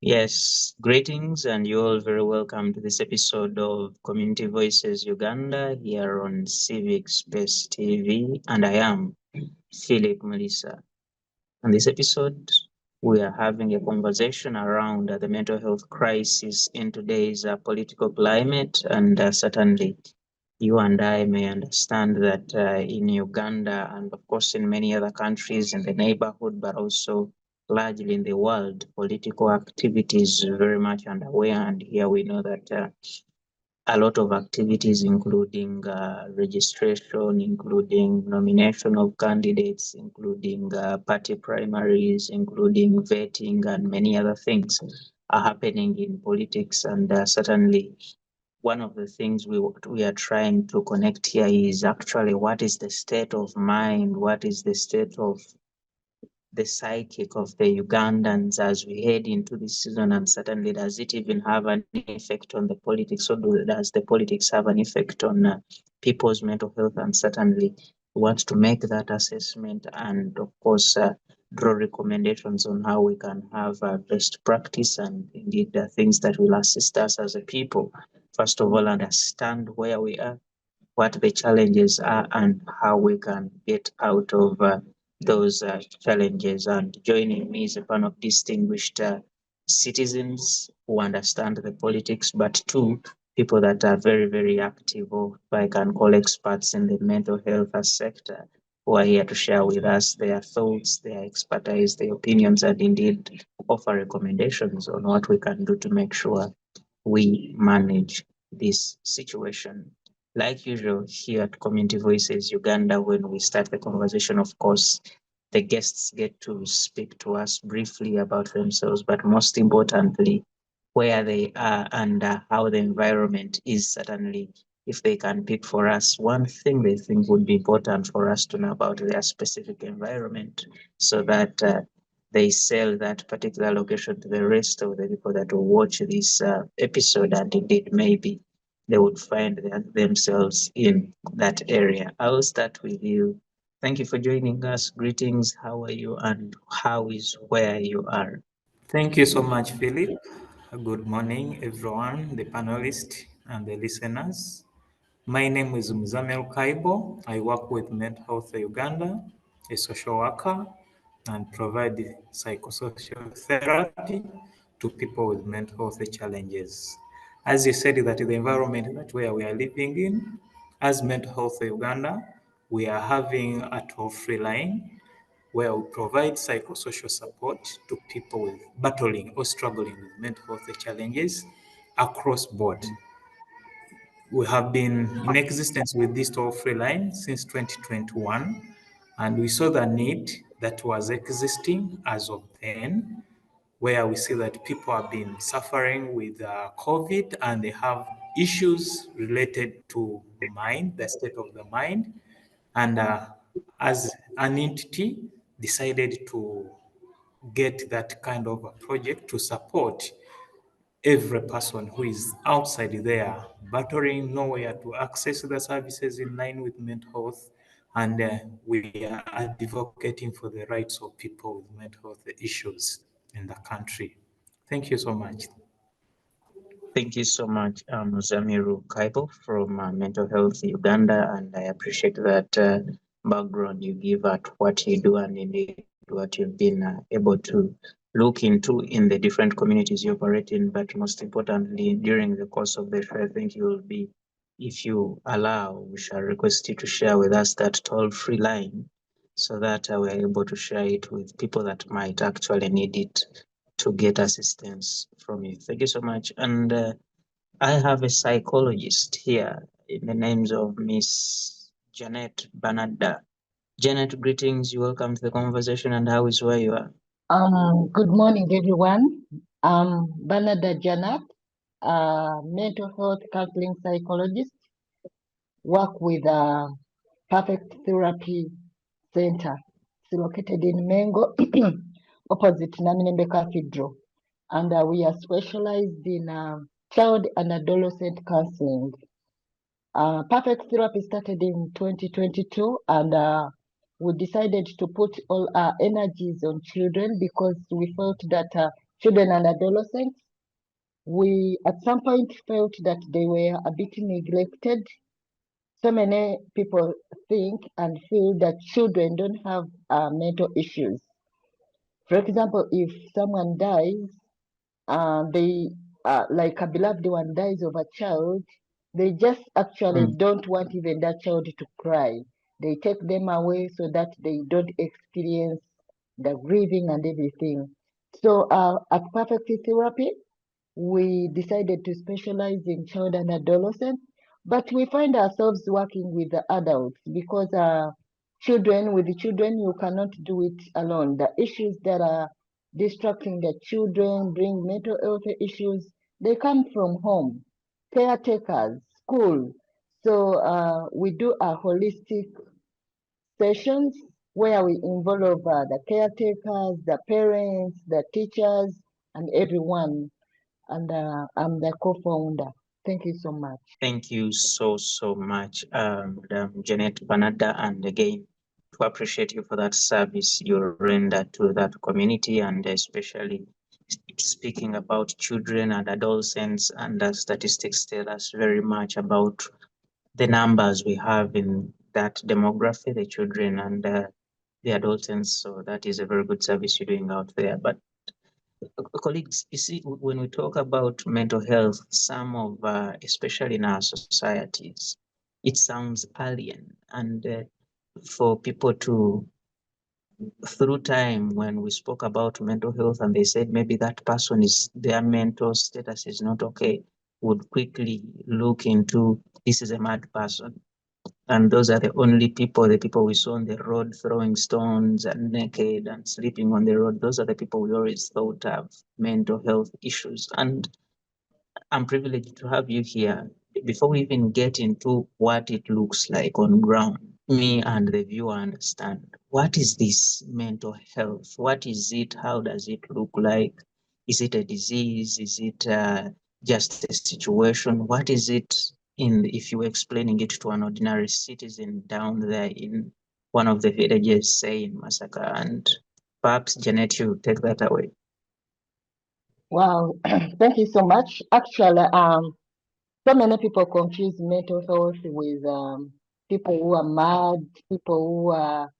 Yes, greetings, and you're all very welcome to this episode of Community Voices Uganda here on Civic Space TV. And I am Phillip Muliisa. On this episode, we are having a conversation around the mental health crisis in today's political climate. And certainly, you and I may understand that in Uganda and, of course, in many other countries in the neighborhood, but also largely in the world, political activity is very much underway. And here we know that a lot of activities, including registration, including nomination of candidates, including party primaries, including vetting, and many other things are happening in politics. And certainly, one of the things we are trying to connect here is actually what is the state of mind, what is the state of the psychic of the Ugandans as we head into this season, and certainly does it even have an effect on the politics, or does the politics have an effect on people's mental health? And certainly we want to make that assessment and, of course, draw recommendations on how we can have best practice and indeed the things that will assist us as a people. First of all, understand where we are, what the challenges are, and how we can get out of those challenges. And joining me is a panel of distinguished citizens who understand the politics, but two people that are very, very active, or if I can call experts in the mental health sector, who are here to share with us their thoughts, their expertise, their opinions, and indeed offer recommendations on what we can do to make sure we manage this situation. Like usual, here at Community Voices Uganda, when we start the conversation, of course, the guests get to speak to us briefly about themselves, but most importantly, where they are and how the environment is. Certainly, if they can pick for us one thing they think would be important for us to know about their specific environment, so that they sell that particular location to the rest of the people that will watch this episode, and indeed maybe they would find themselves in that area. I'll start with you. Thank you for joining us. Greetings. How are you, and how is where you are? Thank you so much, Philip. Good morning, everyone, the panelists and the listeners. My name is Muzamiru Kaibo. I work with Mental Health Uganda, a social worker, and provide psychosocial therapy to people with mental health challenges. As you said, that the environment that where we are living in, as Mental Health Uganda, we are having a toll-free line where we provide psychosocial support to people with battling or struggling with mental health challenges across board. We have been in existence with this toll-free line since 2021, and we saw the need that was existing as of then, where we see that people have been suffering with COVID and they have issues related to mind, the state of the mind, and as an entity decided to get that kind of a project to support every person who is outside there battling nowhere to access the services in line with mental health, and we are advocating for the rights of people with mental health issues in the country. Thank you so much. Thank you so much, Muzamiru Kaibo from Mental Health Uganda, and I appreciate that background you give at what you do and indeed what you've been able to look into in the different communities you operate in. But most importantly, during the course of the show, I think you will be, if you allow, we shall request you to share with us that toll-free line, so that we're able to share it with people that might actually need it to get assistance from you. Thank you so much. And I have a psychologist here in the names of Miss Janet Banadda. Janet, greetings. You welcome to the conversation, and how is where you are? Good morning, everyone. I'm Banadda Janet, mental health counseling psychologist, work with Perfect Therapy Center. It's located in Mengo, opposite Naminembe Cathedral. And we are specialized in child and adolescent counseling. Perfect Therapy started in 2022, and we decided to put all our energies on children because we felt that children and adolescents. We at some point felt that they were a bit neglected. So many people think and feel that children don't have mental issues. For example, if someone dies, they like a beloved one dies of a child, they just actually Mm. don't want even that child to cry. They take them away so that they don't experience the grieving and everything. So at Perfect Therapy, we decided to specialize in child and adolescent, but we find ourselves working with the adults because with the children, you cannot do it alone. The issues that are distracting the children, bring mental health issues, they come from home, caretakers, school. So we do a holistic sessions where we involve the caretakers, the parents, the teachers, and everyone, and I'm the co-founder. Thank you so much. Thank you so much, Madam Janet Banadda, and again, to appreciate you for that service you render to that community, and especially speaking about children and adolescents, and the statistics tell us very much about the numbers we have in that demography, the children and the adolescents. So that is a very good service you're doing out there. But colleagues, you see, when we talk about mental health, some of, especially in our societies, it sounds alien. And for people to, through time, when we spoke about mental health and they said maybe that person is, their mental status is not okay, would quickly look into, this is a mad person. And those are the people we saw on the road throwing stones and naked and sleeping on the road. Those are the people we always thought have mental health issues. And I'm privileged to have you here. Before we even get into what it looks like on ground, me and the viewer understand, what is this mental health? What is it? How does it look like? Is it a disease? Is it just a situation? What is it if you were explaining it to an ordinary citizen down there in one of the villages, say in Masaka? And perhaps Janet, you take that away. Wow, thank you so much. Actually, so many people confuse mental health with people who are mad, people who are,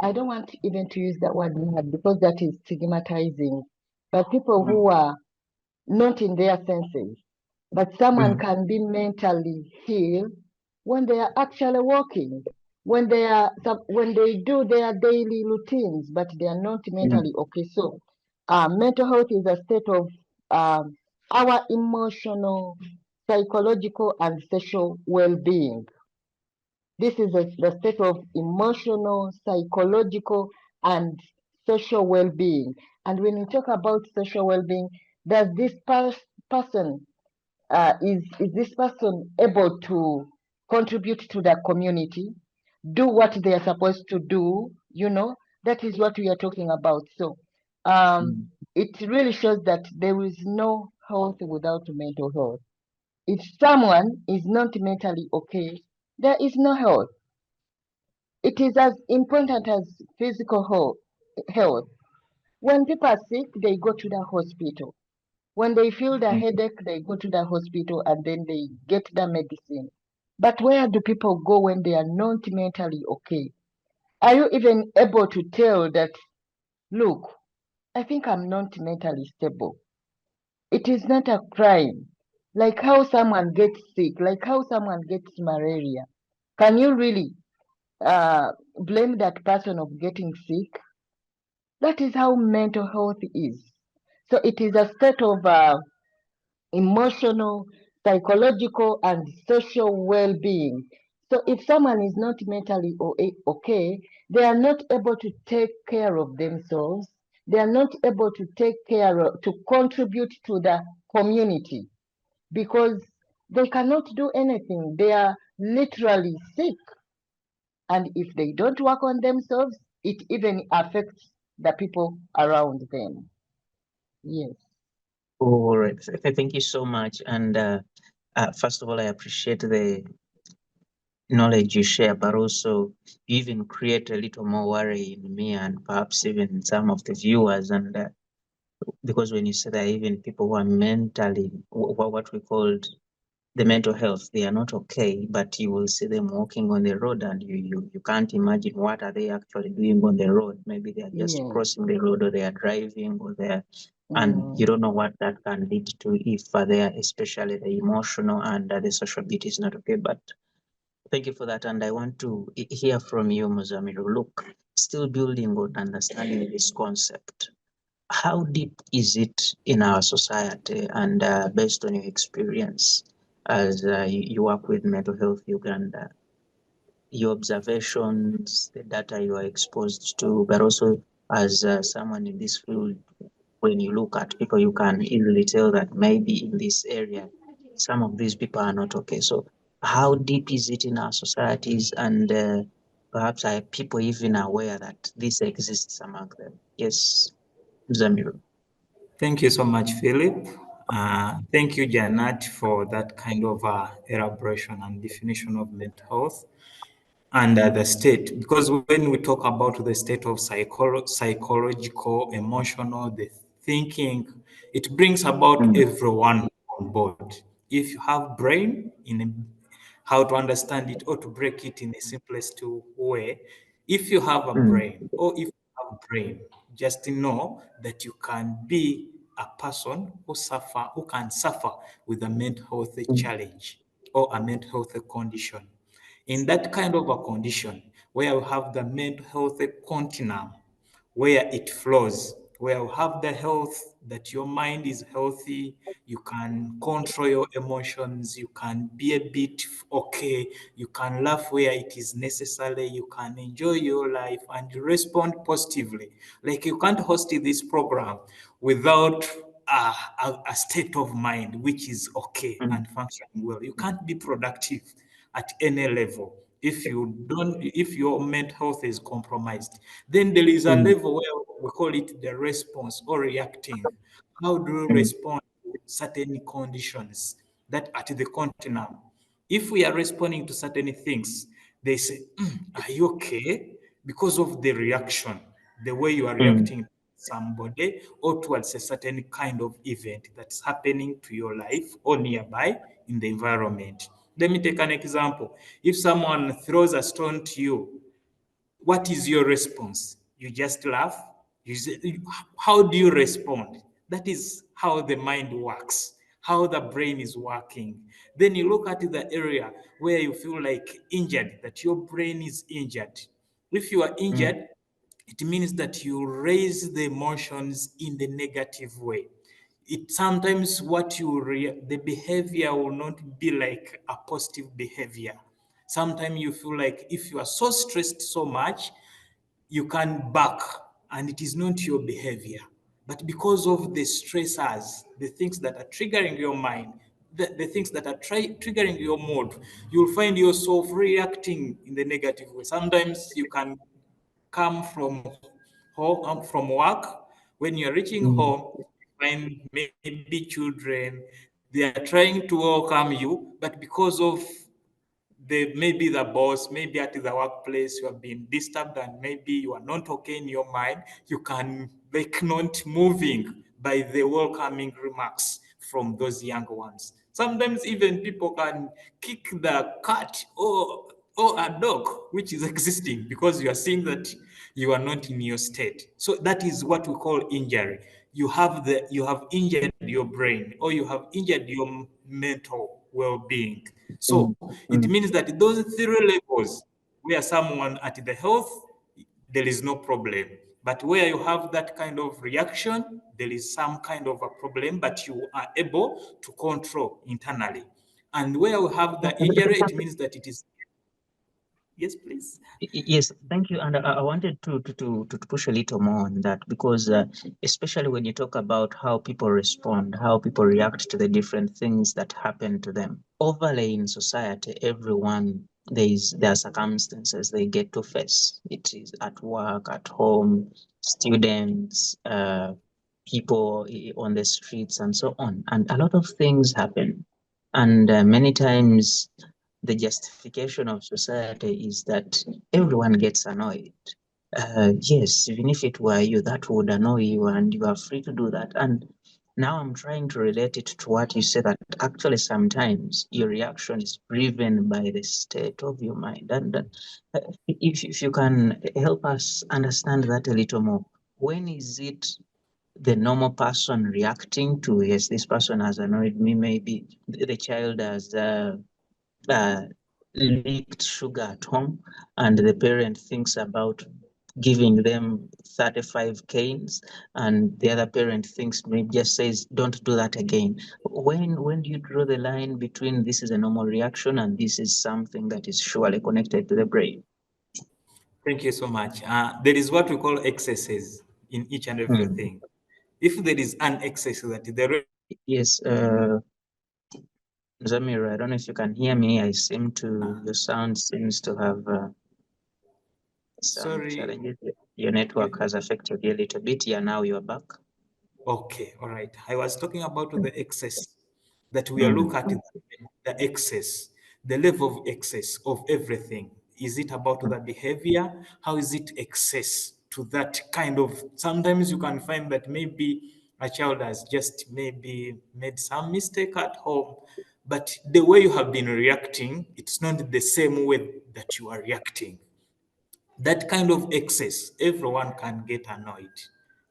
I don't want even to use that word mad because that is stigmatizing, but people Mm, who are not in their senses. But someone mm, can be mentally healed when they are actually working, when they do their daily routines, but they are not mm. mentally okay. So, mental health is a state of um, our emotional, psychological, and social well-being. This is the state of emotional, psychological, and social well-being. And when we talk about social well-being, does this person is this person able to contribute to the community, do what they are supposed to do? That is what we are talking about. So Mm. it really shows that there is no health without mental health. If someone is not mentally okay, there is no health. It is as important as physical health. When people are sick, they go to the hospital. When they feel the Mm. headache, they go to the hospital and then they get the medicine. But where do people go when they are not mentally okay? Are you even able to tell that, look, I think I'm not mentally stable? It is not a crime. Like how someone gets sick, like how someone gets malaria. Can you really blame that person of getting sick? That is how mental health is. So it is a state of emotional, psychological, and social well being. So if someone is not mentally okay, they are not able to take care of themselves. They are not able to to contribute to the community because they cannot do anything. They are literally sick. And if they don't work on themselves, it even affects the people around them. Yes. All right. Thank you so much. And first of all, I appreciate the knowledge you share, but also you even create a little more worry in me and perhaps even some of the viewers. And because when you say there are even people who are mentally, what we called the mental health, they are not okay, but you will see them walking on the road and you can't imagine what are they actually doing on the road. Maybe they are just Yes. crossing the road, or they are driving, or they are, and you Mm. don't know what that can lead to if they are, especially the emotional and the social bit is not okay. But thank you for that. And I want to hear from you, Muzamiru. Look, still building on understanding this concept. How deep is it in our society? And based on your experience as you work with Mental Health Uganda, your observations, the data you are exposed to, but also as someone in this field, when you look at people, you can easily tell that maybe in this area, some of these people are not okay. So, how deep is it in our societies? And perhaps are people even aware that this exists among them? Yes, Zamiru. Thank you so much, Philip. Thank you, Janet, for that kind of elaboration and definition of mental health and the state. Because when we talk about the state of psychological, emotional, the thinking, it brings about Mm, everyone on board. If you have brain in how to understand it or to break it in the simplest way, if you have a mm, brain or if you have brain, just know that you can be a person who can suffer with a mental health mm, challenge or a mental health condition. In that kind of a condition where you have the mental health continuum, where it flows, where you have the health that your mind is healthy, you can control your emotions, you can be a bit okay, you can laugh where it is necessary, you can enjoy your life and respond positively. Like you can't host this program without a state of mind which is okay mm, and functioning well. You can't be productive at any level if your mental health is compromised. Then there is a mm, level where we call it the response or reacting. How do you mm, respond to certain conditions that at the continuum? If we are responding to certain things, they say, are you okay? Because of the reaction, the way you are mm, reacting to somebody or towards a certain kind of event that's happening to your life or nearby in the environment. Let me take an example. If someone throws a stone to you, what is your response? You just laugh? How do you respond? That is how the mind works, how the brain is working. Then you look at the area where you feel like injured, that your brain is injured. If you are mm, injured, it means that you raise the emotions in the negative way. It sometimes the behavior will not be like a positive behavior. Sometimes you feel like if you are so stressed so much, you can back and it is not your behavior. But because of the stressors, the things that are triggering your mind, the things that are triggering your mood, you'll find yourself reacting in the negative way. Sometimes you can come from home, from work. When you're reaching mm, home, you find maybe children, they are trying to welcome you, but because of maybe the boss, maybe at the workplace, you have been disturbed and maybe you are not okay in your mind. You can like not moving by the welcoming remarks from those young ones. Sometimes even people can kick the cat or a dog which is existing because you are seeing that you are not in your state. So that is what we call injury. You have injured your brain or you have injured your mental well-being. mm, So it mm. means that those three levels where someone at the health, there is no problem. But where you have that kind of reaction, there is some kind of a problem, but you are able to control internally. And where you have the injury, it means that it is, yes, please. Yes, thank you. And I wanted to push a little more on that because, especially when you talk about how people respond, how people react to the different things that happen to them. Overlay in society, everyone, there are circumstances they get to face. It is at work, at home, students, people on the streets, and so on. And a lot of things happen. And many times, the justification of society is that everyone gets annoyed. yes, even if it were you, that would annoy you, and you are free to do that. And now I'm trying to relate it to what you said, that actually sometimes your reaction is driven by the state of your mind. And if you can help us understand that a little more, when is it the normal person reacting to, yes, this person has annoyed me, maybe the child has uh, leaked sugar at home, and the parent thinks about giving them 35 canes, and the other parent thinks, maybe just says, don't do that again. When do you draw the line between this is a normal reaction and this is something that is surely connected to the brain? Thank you so much. There is what we call excesses in each and Mm. everything. If there is an excess that the Yes, Zamiru, I don't know if you can hear me. I seem to, your sound seems to have some sorry, challenges. Your network has affected you a little bit. Yeah, now you're back. okay, all right. I was talking about the excess that we are Mm, look at the excess, the level of excess of everything. Is it about mm, the behavior? How is it excess to that kind of? Sometimes you can find that maybe a child has just maybe made some mistake at home, but the way you have been reacting, it's not the same way that you are reacting. That kind of excess, everyone can get annoyed.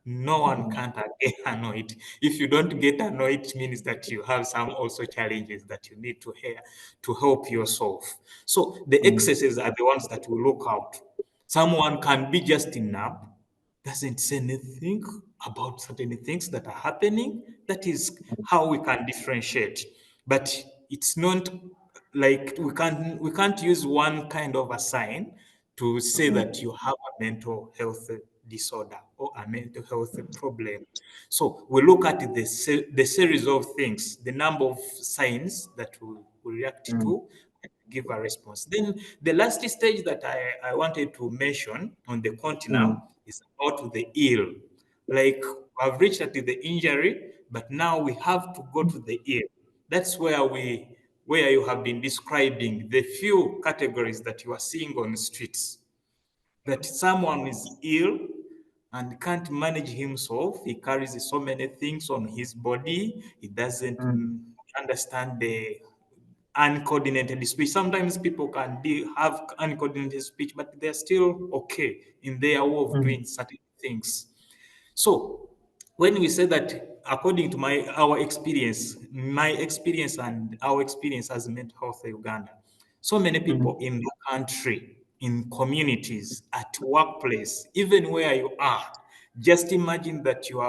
No one mm, can't get annoyed. If you don't get annoyed, it means that you have some also challenges that you need to hear to help yourself. So the mm, excesses are the ones that we look out. Someone can be just enough, doesn't say anything about certain things that are happening. That is how we can differentiate. But it's not like we can't use one kind of a sign to say mm, that you have a mental health disorder or a mental health problem. So we look at the series of things, the number of signs that we react mm, to, give a response. Then the last stage that I wanted to mention on the mm, continent is about the ill. Like I've reached at the injury, but now we have to go to the ill. That's where you have been describing the few categories that you are seeing on the streets. That someone is ill and can't manage himself. He carries so many things on his body. He doesn't mm, understand the uncoordinated speech. Sometimes people can have uncoordinated speech, but they're still okay in their way of mm, doing certain things. So when we say that, according to my experience and our experience as mental health in Uganda, so many mm, people in the country, in communities, at workplace, even where you are, just imagine that you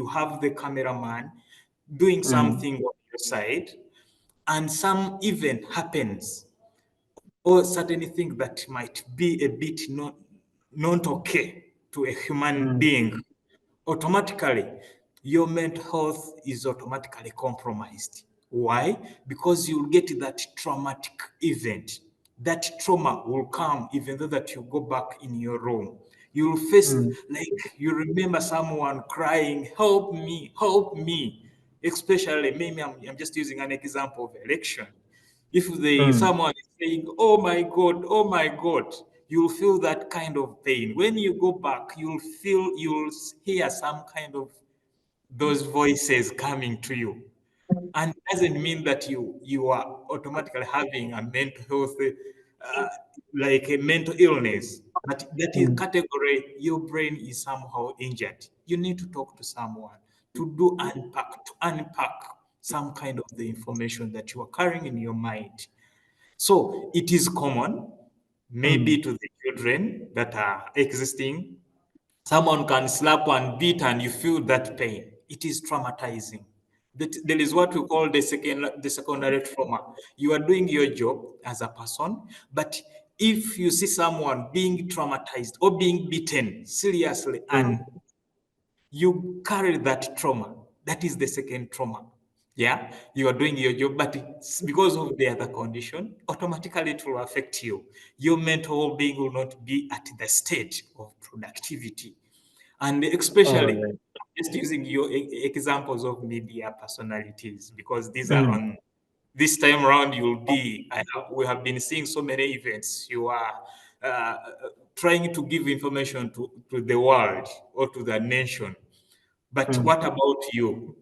have the cameraman doing mm, something on your side, and some event happens or certain things that might be a bit not okay to a human mm, being, automatically your mental health is automatically compromised. Why? Because you'll get that traumatic event. That trauma will come even though that you go back in your room. You'll face, mm, like, you remember someone crying, help me, help me. Especially, maybe I'm just using an example of election. If mm, someone is saying, "Oh my God, oh my God," you'll feel that kind of pain. When you go back, you'll hear some kind of those voices coming to you, and it doesn't mean that you are automatically having a mental health, uh, like a mental illness, but that is mm, category your brain is somehow injured. You need to talk to someone to unpack some kind of the information that you are carrying in your mind. So it is common, maybe mm, to the children that are existing. Someone can slap and beat, and you feel that pain. It is traumatizing. There is what we call the secondary trauma. You are doing your job as a person, but if you see someone being traumatized or being beaten seriously, mm, and you carry that trauma. That is the second trauma. Yeah, you are doing your job, but it's because of the other condition, automatically it will affect you. Your mental well-being will not be at the state of productivity. And all especially, right. just using your examples of media personalities, because these are Mm, on this time around, we have been seeing so many events. You are trying to give information to the world or to the nation. But Mm. what about you?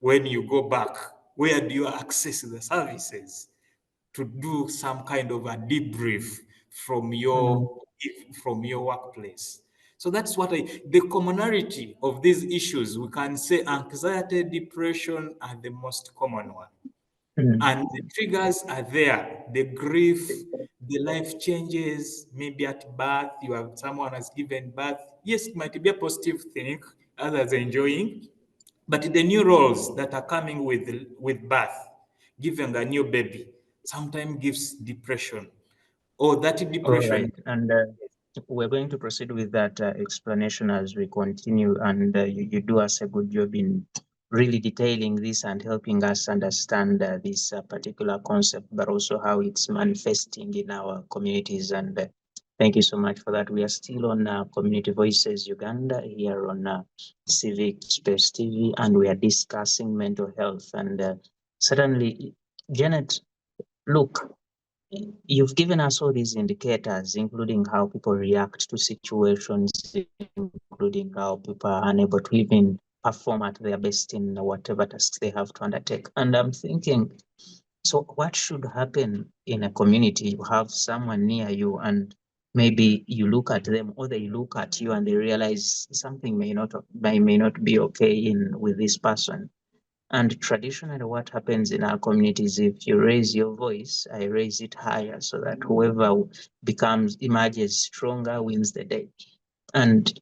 When you go back, where do you access the services to do some kind of a debrief from Mm. your workplace? So that's what the commonality of these issues, we can say anxiety, depression are the most common one. Mm. And the triggers are there. The grief, the life changes, maybe at birth, someone has given birth. Yes, it might be a positive thing, others enjoying, but the new roles that are coming with birth, giving a new baby, sometimes gives depression. Or that All depression. right. And we're going to proceed with that explanation as we continue. And you do us a good job in really detailing this and helping us understand this particular concept, but also how it's manifesting in our communities. And thank you so much for that. We are still on Community Voices Uganda here on Civic Space TV, and we are discussing mental health. And certainly, Janet, look, you've given us all these indicators, including how people react to situations, including how people are unable to even perform at their best in whatever tasks they have to undertake. And I'm thinking, so what should happen in a community? You have someone near you and maybe you look at them or they look at you and they realize something may not be okay with this person. And traditionally, what happens in our communities, if you raise your voice, I raise it higher so that whoever emerges stronger wins the day. And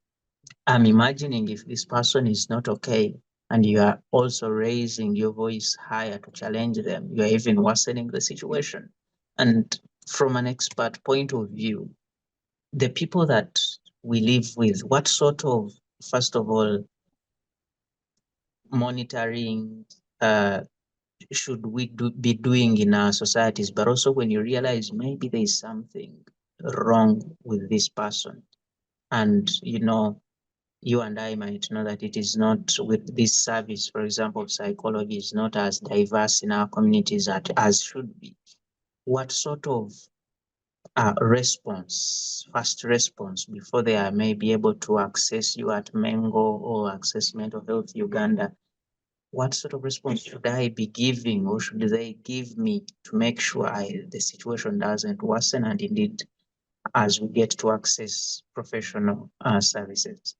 I'm imagining if this person is not okay and you are also raising your voice higher to challenge them, you are even worsening the situation. And from an expert point of view, the people that we live with, what sort of, first of all, monitoring should we be doing in our societies, but also when you realize maybe there is something wrong with this person. And you and I might know that it is not with this service, for example, psychology is not as diverse in our communities as should be. What sort of first response before they are maybe able to access you at Mengo or access Mental Health Uganda, what sort of response should I be giving or should they give me to make sure the situation doesn't worsen and indeed as we get to access professional services?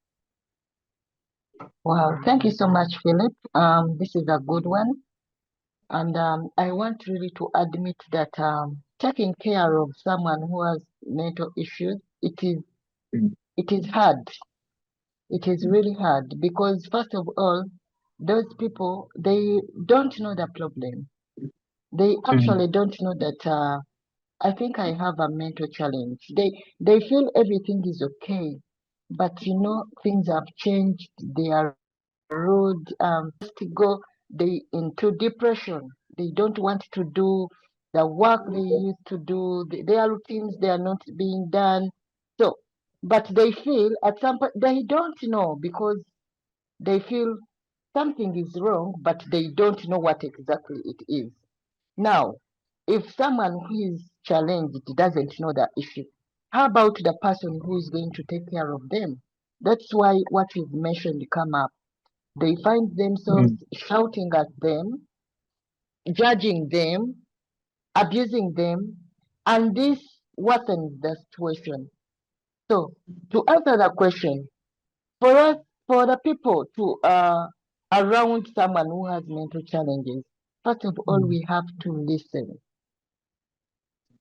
Wow, thank you so much, Philip. This is a good one. And I want really to admit that taking care of someone who has mental issues, Mm. it is hard. It is really hard because first of all, those people, they don't know the problem. They Mm. actually don't know that I think I have a mental challenge. They feel everything is okay, but things have changed. They are rude. Just to go they into depression. They don't want to do the work they used to do. Their routines they are not being done. So, but they feel at some point they don't know because they feel something is wrong, but they don't know what exactly it is. Now, if someone who is challenged doesn't know the issue, how about the person who is going to take care of them? That's why what you've mentioned come up. They find themselves Mm. shouting at them, judging them, abusing them, and this worsens the situation. So, to answer the question, for us, for the people to around someone who has mental challenges, first of all, Mm. we have to listen.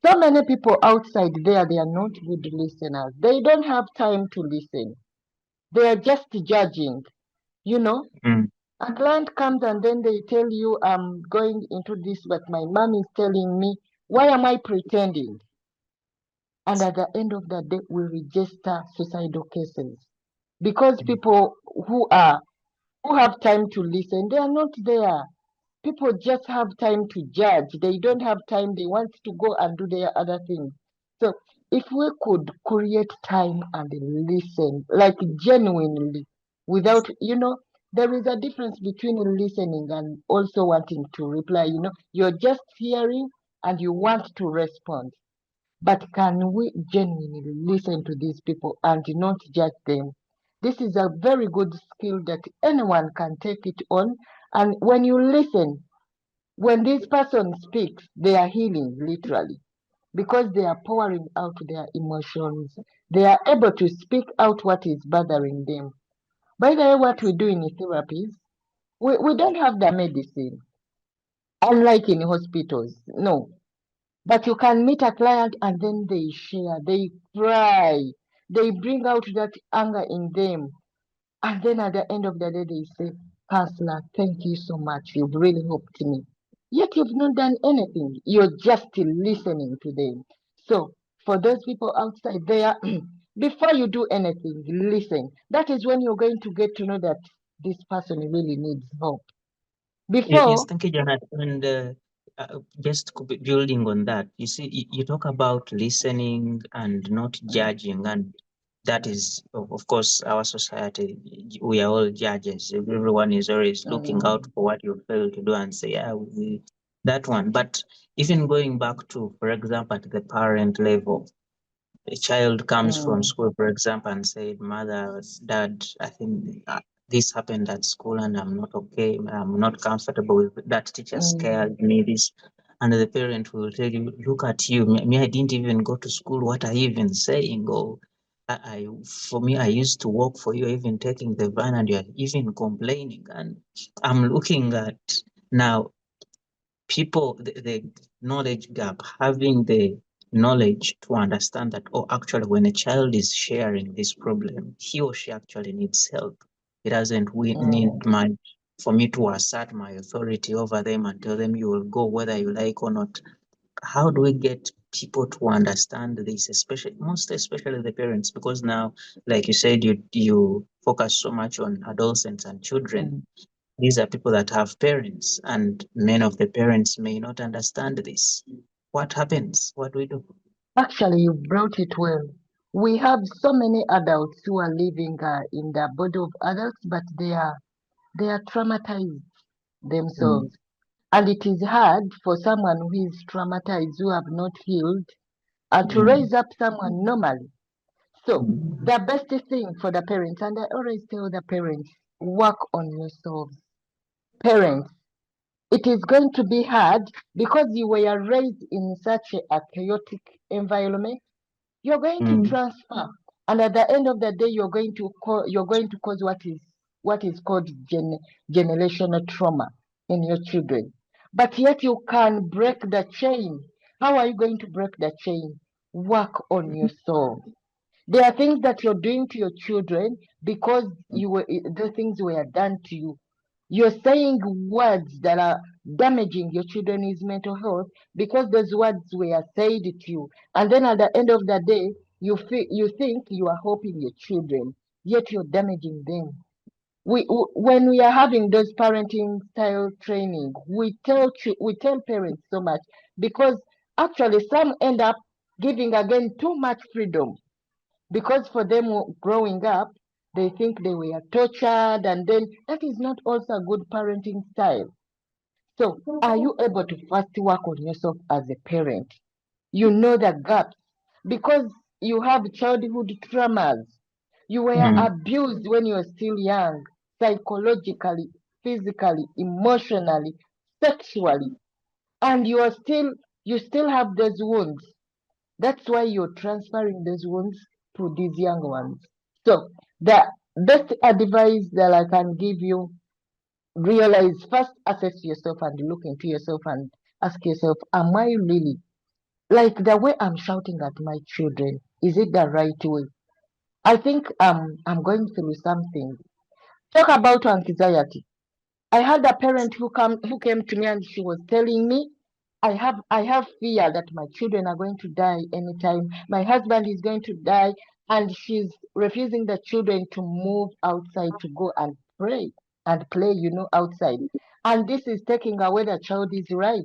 So many people outside there, they are not good listeners. They don't have time to listen. They are just judging, you know. Mm. A client comes and then they tell you, I'm going into this, but my mom is telling me, why am I pretending? And at the end of the day, we register suicidal cases because people who have time to listen, they are not there. People just have time to judge. They don't have time. They want to go and do their other things. So if we could create time and listen, like genuinely, without, there is a difference between listening and also wanting to reply. You're just hearing and you want to respond. But can we genuinely listen to these people and not judge them? This is a very good skill that anyone can take it on. And when you listen, when this person speaks, they are healing literally because they are pouring out their emotions. They are able to speak out what is bothering them. By the way, what we do in therapies, we don't have the medicine, unlike in hospitals. No. But you can meet a client and then they share, they cry, they bring out that anger in them. And then at the end of the day, they say, Counselor, thank you so much. You've really helped me. Yet you've not done anything. You're just listening to them. So for those people outside there, before you do anything, listen. That is when you're going to get to know that this person really needs help. Yes, Before, thank you, Janet. And just building on that, you see, you talk about listening and not judging, and that is, of course, our society. We are all judges. Everyone is always looking out mm, for what you fail to do and say, yeah, that one. But even going back to, for example, at the parent level, a child comes from mm, school, for example, and said, Mother, Dad, I think this happened at school and I'm not okay. I'm not comfortable with that teacher mm, scared me this. And the parent will tell you, Look at you. Me, I didn't even go to school. What are you even saying? Or for me, I used to work for you, even taking the van, and you're even complaining. And I'm looking at now people the knowledge gap, having the knowledge to understand that, oh, actually when a child is sharing this problem, he or she actually needs help. It doesn't need mm. my for me to assert my authority over them and tell them you will go whether you like or not. How do we get people to understand this, especially most especially the parents? Because now, like you said, you focus so much on adolescents and children. Mm. These are people that have parents, and many of the parents may not understand this. What happens? What do we do? Actually, you brought it well. We have so many adults who are living in the body of adults, but they are traumatized Mm, themselves, and it is hard for someone who is traumatized who have not healed to mm, raise up someone normally. So mm, the best thing for the parents, and I always tell the parents, work on yourselves. Parents, it is going to be hard because you were raised in such a chaotic environment. You're going to mm, transfer, and at the end of the day, you're going to cause what is called generational trauma in your children. But yet you can break the chain. How are you going to break the chain? Work on yourself. There are things that you're doing to your children because the things were done to you. You're saying words that are damaging your children's mental health because those words were said to you. And then at the end of the day, you think you are helping your children, yet you're damaging them. When we are having those parenting style training, we tell parents so much because actually some end up giving again too much freedom because for them growing up, they think they were tortured, and then that is not also a good parenting style. So, are you able to first work on yourself as a parent? You know the gaps because you have childhood traumas. You were mm, abused when you were still young, psychologically, physically, emotionally, sexually, and you still have those wounds. That's why you're transferring those wounds to these young ones. So the best advice that I can give you, realize first, assess yourself and look into yourself and ask yourself, am I really like the way I'm shouting at my children? Is it the right way? I think I'm going through something. Talk about anxiety. I had a parent who came to me and she was telling me, I have fear that my children are going to die anytime. My husband is going to die, and she's refusing the children to move outside to go and pray and play, outside. And this is taking away the child's right.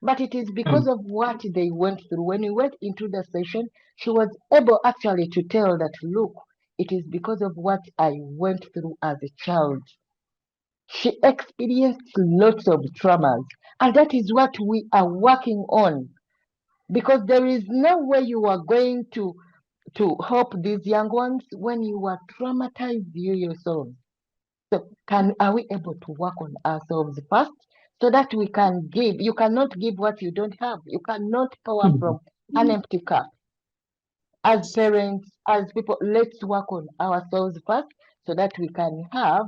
But it is because mm, of what they went through. When we went into the session, she was able actually to tell that, look, it is because of what I went through as a child. She experienced lots of traumas, and that is what we are working on. because there is no way you are going to help these young ones when you are traumatized you yourself. So are we able to work on ourselves first so that we can give? You cannot give what you don't have. You cannot pour from an empty cup. As parents, as people, let's work on ourselves first so that we can have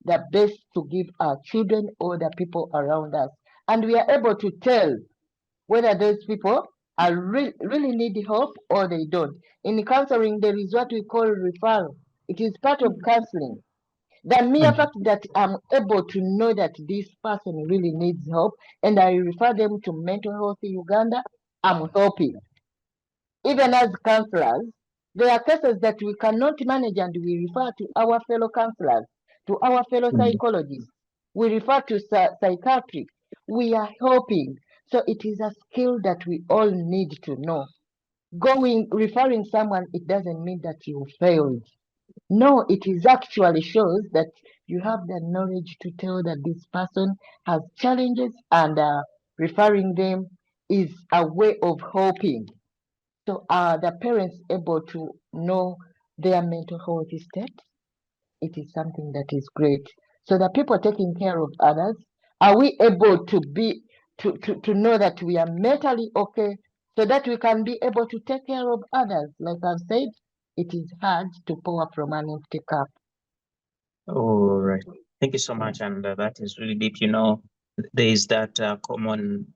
the best to give our children or the people around us. And we are able to tell whether those people are really need help or they don't. In counseling, there is what we call referral. It is part of counseling. The mere fact that I'm able to know that this person really needs help and I refer them to mental health in Uganda, I'm helping. Even as counselors, there are cases that we cannot manage and we refer to our fellow counselors, to our fellow psychologists. We refer to psychiatry. We are helping. So it is a skill that we all need to know. Referring someone, it doesn't mean that you failed. No, it is actually shows that you have the knowledge to tell that this person has challenges and referring them is a way of helping. So are the parents able to know their mental health state? It is something that is great. So the people taking care of others, are we able to to know that we are mentally okay so that we can be able to take care of others? Like I've said, it is hard to pour from an empty cup. All right. Thank you so much. And that is really deep. You know, there is that common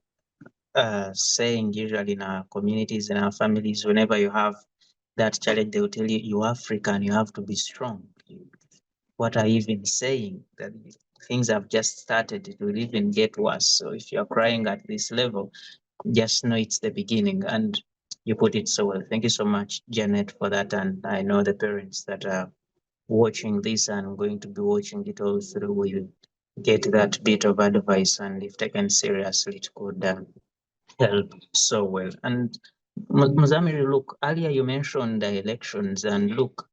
saying usually in our communities and our families, whenever you have that challenge, they will tell you, you're African, you have to be strong. What are you even saying? That things have just started, it will even get worse. So if you're crying at this level, just know it's the beginning. And you put it so well. Thank you so much, Janet, for that. And I know the parents that are watching this and going to be watching it all through will get that bit of advice. And if taken seriously, it could help so well. And Muzamiru, look, earlier you mentioned the elections, and look,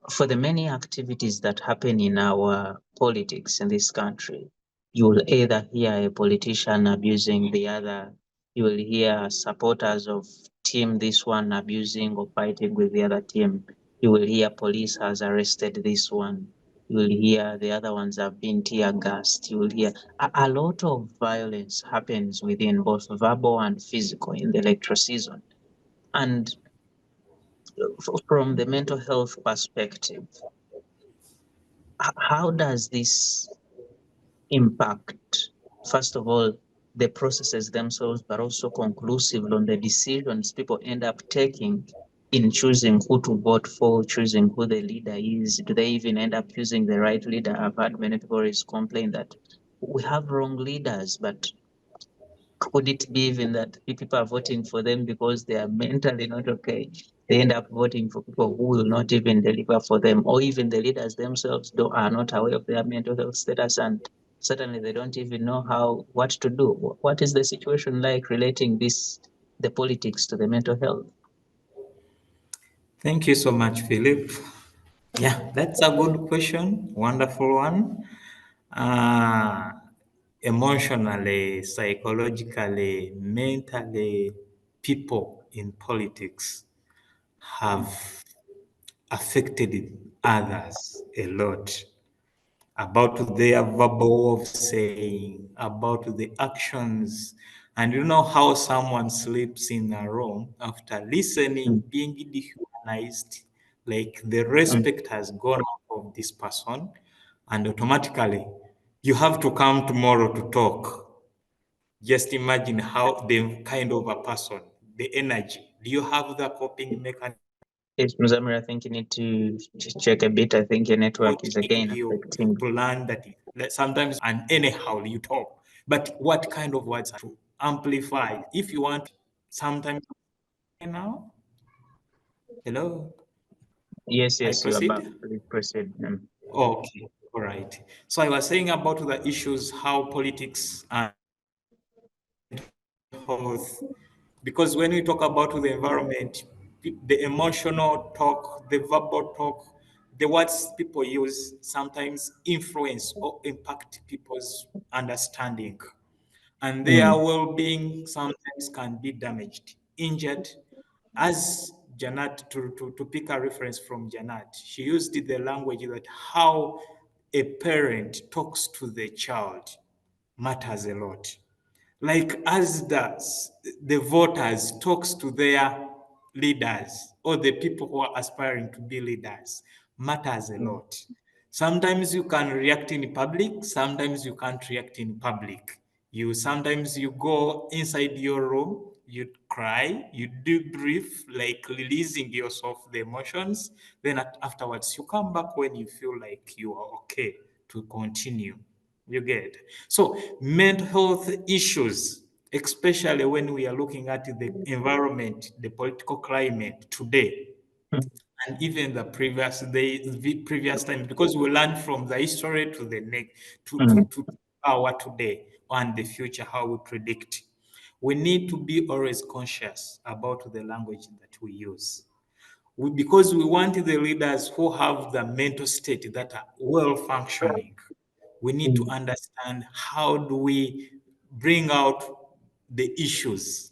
for the many activities that happen in our politics in this country, you will either hear a politician abusing the other, you will hear supporters of team this one abusing or fighting with the other team, you will hear police has arrested this one, you will hear the other ones have been tear gassed, you will hear a lot of violence happens within both verbal and physical in the electoral season. And from the mental health perspective, how does this impact, first of all, the processes themselves, but also conclusively on the decisions people end up taking in choosing who to vote for, choosing who the leader is? Do they even end up choosing the right leader? I've had many people complain that we have wrong leaders, but could it be even that people are voting for them because they are mentally not okay? They end up voting for people who will not even deliver for them, or even the leaders themselves are not aware of their mental health status, and certainly they don't even know what to do. What is the situation like relating the politics to the mental health? Thank you so much, Philip. Yeah, that's a good question. Wonderful one. Uh, Emotionally, psychologically, mentally, people in politics have affected others a lot about their verbal of saying, about the actions. And you know how someone sleeps in a room after listening, Mm, being dehumanized, like the mm. respect has gone out of this person, and automatically you have to come tomorrow to talk. Just imagine how the kind of a person, the energy. Do you have the coping mechanism Yes, Muzamir, I think you need to check a bit. I think your network is in again you affecting. to learn that sometimes and anyhow you talk, but what kind of words are to amplify if you want sometimes now? Hello, Yes, I yes, you are back. proceed. Please proceed. Okay, all right. So I was saying about the issues how politics and health, because when we talk about the environment, the emotional talk, the verbal talk, the words people use sometimes influence or impact people's understanding, and their Mm, well-being sometimes can be damaged. injured, as Janat, to pick a reference from Janat, she used the language that how a parent talks to the child matters a lot. Like as the voters talks to their leaders or the people who are aspiring to be leaders matters a lot. Sometimes you can react in public, sometimes you can't react in public. You sometimes you go inside your room, you cry, you debrief, like releasing yourself the emotions. Then afterwards, you come back when you feel like you are okay to continue. You get. So mental health issues, especially when we are looking at the environment, the political climate today, and even the previous time, because we learn from the history to the next, to our today and the future, how we predict. We need to be always conscious about the language that we use. Because we want the leaders who have the mental state that are well functioning. We need to understand how do we bring out the issues.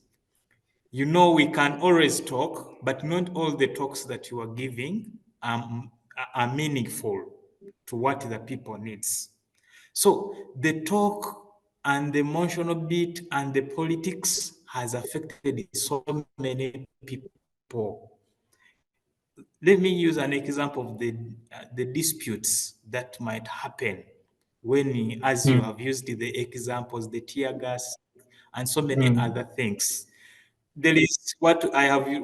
You know, we can always talk, but not all the talks that you are giving are meaningful to what the people needs. So the talk and the emotional beat and the politics has affected so many people. Let me use an example of the disputes that might happen when, as you have used the examples, the tear gas and so many other things. There is what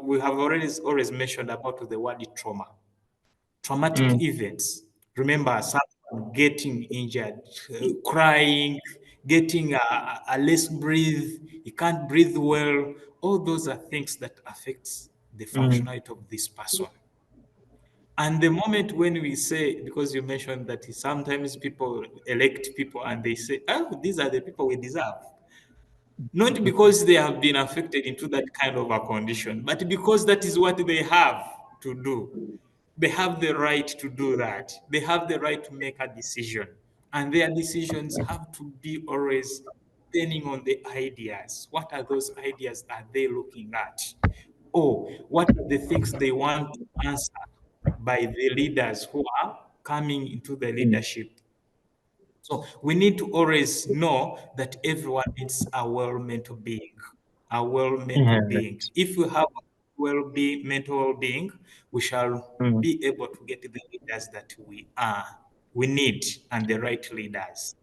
we have already always mentioned about the word trauma, traumatic events. Remember, someone getting injured, crying, getting a less breathe, he can't breathe well. All those are things that affects the functionality of this person. And the moment when we say, because you mentioned that sometimes people elect people and they say, oh, these are the people we deserve. Not because they have been affected into that kind of a condition, but because that is what they have to do. They have the right to do that. They have the right to make a decision. And their decisions have to be always depending on the ideas. What are those ideas are they looking at? Or what are the things they want to answer by the leaders who are coming into the leadership? So we need to always know that everyone needs a well mental being, a well mental being. If we have mental well-being, we shall be able to get the leaders that we need and the right leaders.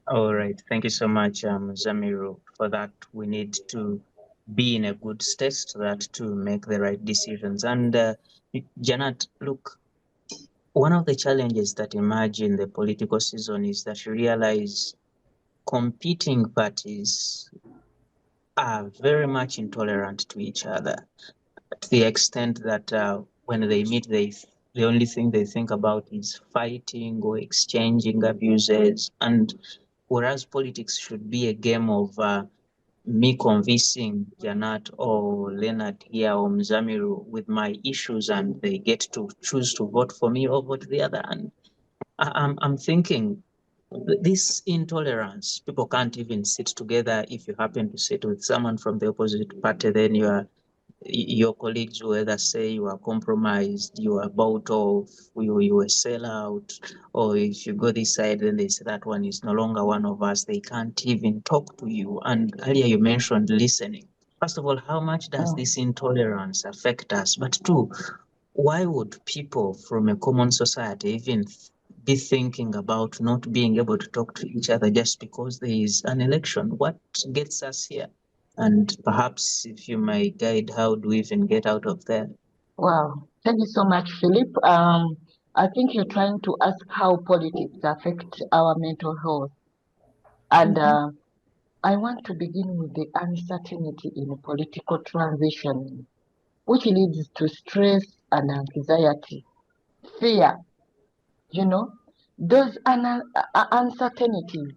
All right. Thank you so much, Zamiru, for that. We need to be in a good state so that to make the right decisions. And Janet, look, one of the challenges that emerge in the political season is that you realize competing parties are very much intolerant to each other, to the extent that when they meet, the only thing they think about is fighting or exchanging abuses. And whereas politics should be a game of me convincing Janat or Leonard here or Muzamiru with my issues, and they get to choose to vote for me or vote the other. And I'm thinking this intolerance, people can't even sit together. If you happen to sit with someone from the opposite party, then your colleagues will either say you are compromised, you are bought off, you a sellout, or if you go this side, then they say that one is no longer one of us. They can't even talk to you. And earlier you mentioned listening. First of all, how much does this intolerance affect us? But two, why would people from a common society even be thinking about not being able to talk to each other just because there is an election? What gets us here? And perhaps if you might guide, how do we even get out of there? Wow, thank you so much, Philip. I think you're trying to ask how politics affect our mental health. And I want to begin with the uncertainty in political transition, which leads to stress and anxiety, fear, you know, those uncertainties.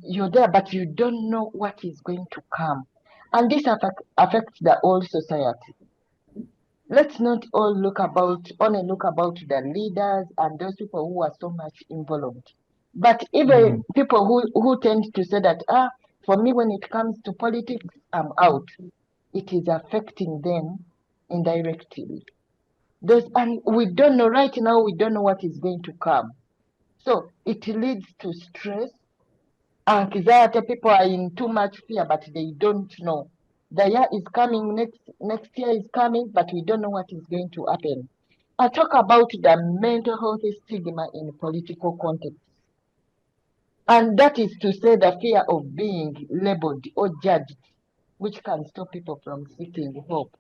You're there, but you don't know what is going to come. And this affects the whole society. Let's not all only look about the leaders and those people who are so much involved. But even people who tend to say that, for me, when it comes to politics, I'm out. It is affecting them indirectly. And we don't know right now, we don't know what is going to come. So it leads to stress, anxiety. People are in too much fear, but they don't know. The year is coming, next year is coming, but we don't know what is going to happen. I talk about the mental health stigma in political context. And that is to say the fear of being labeled or judged, which can stop people from seeking help.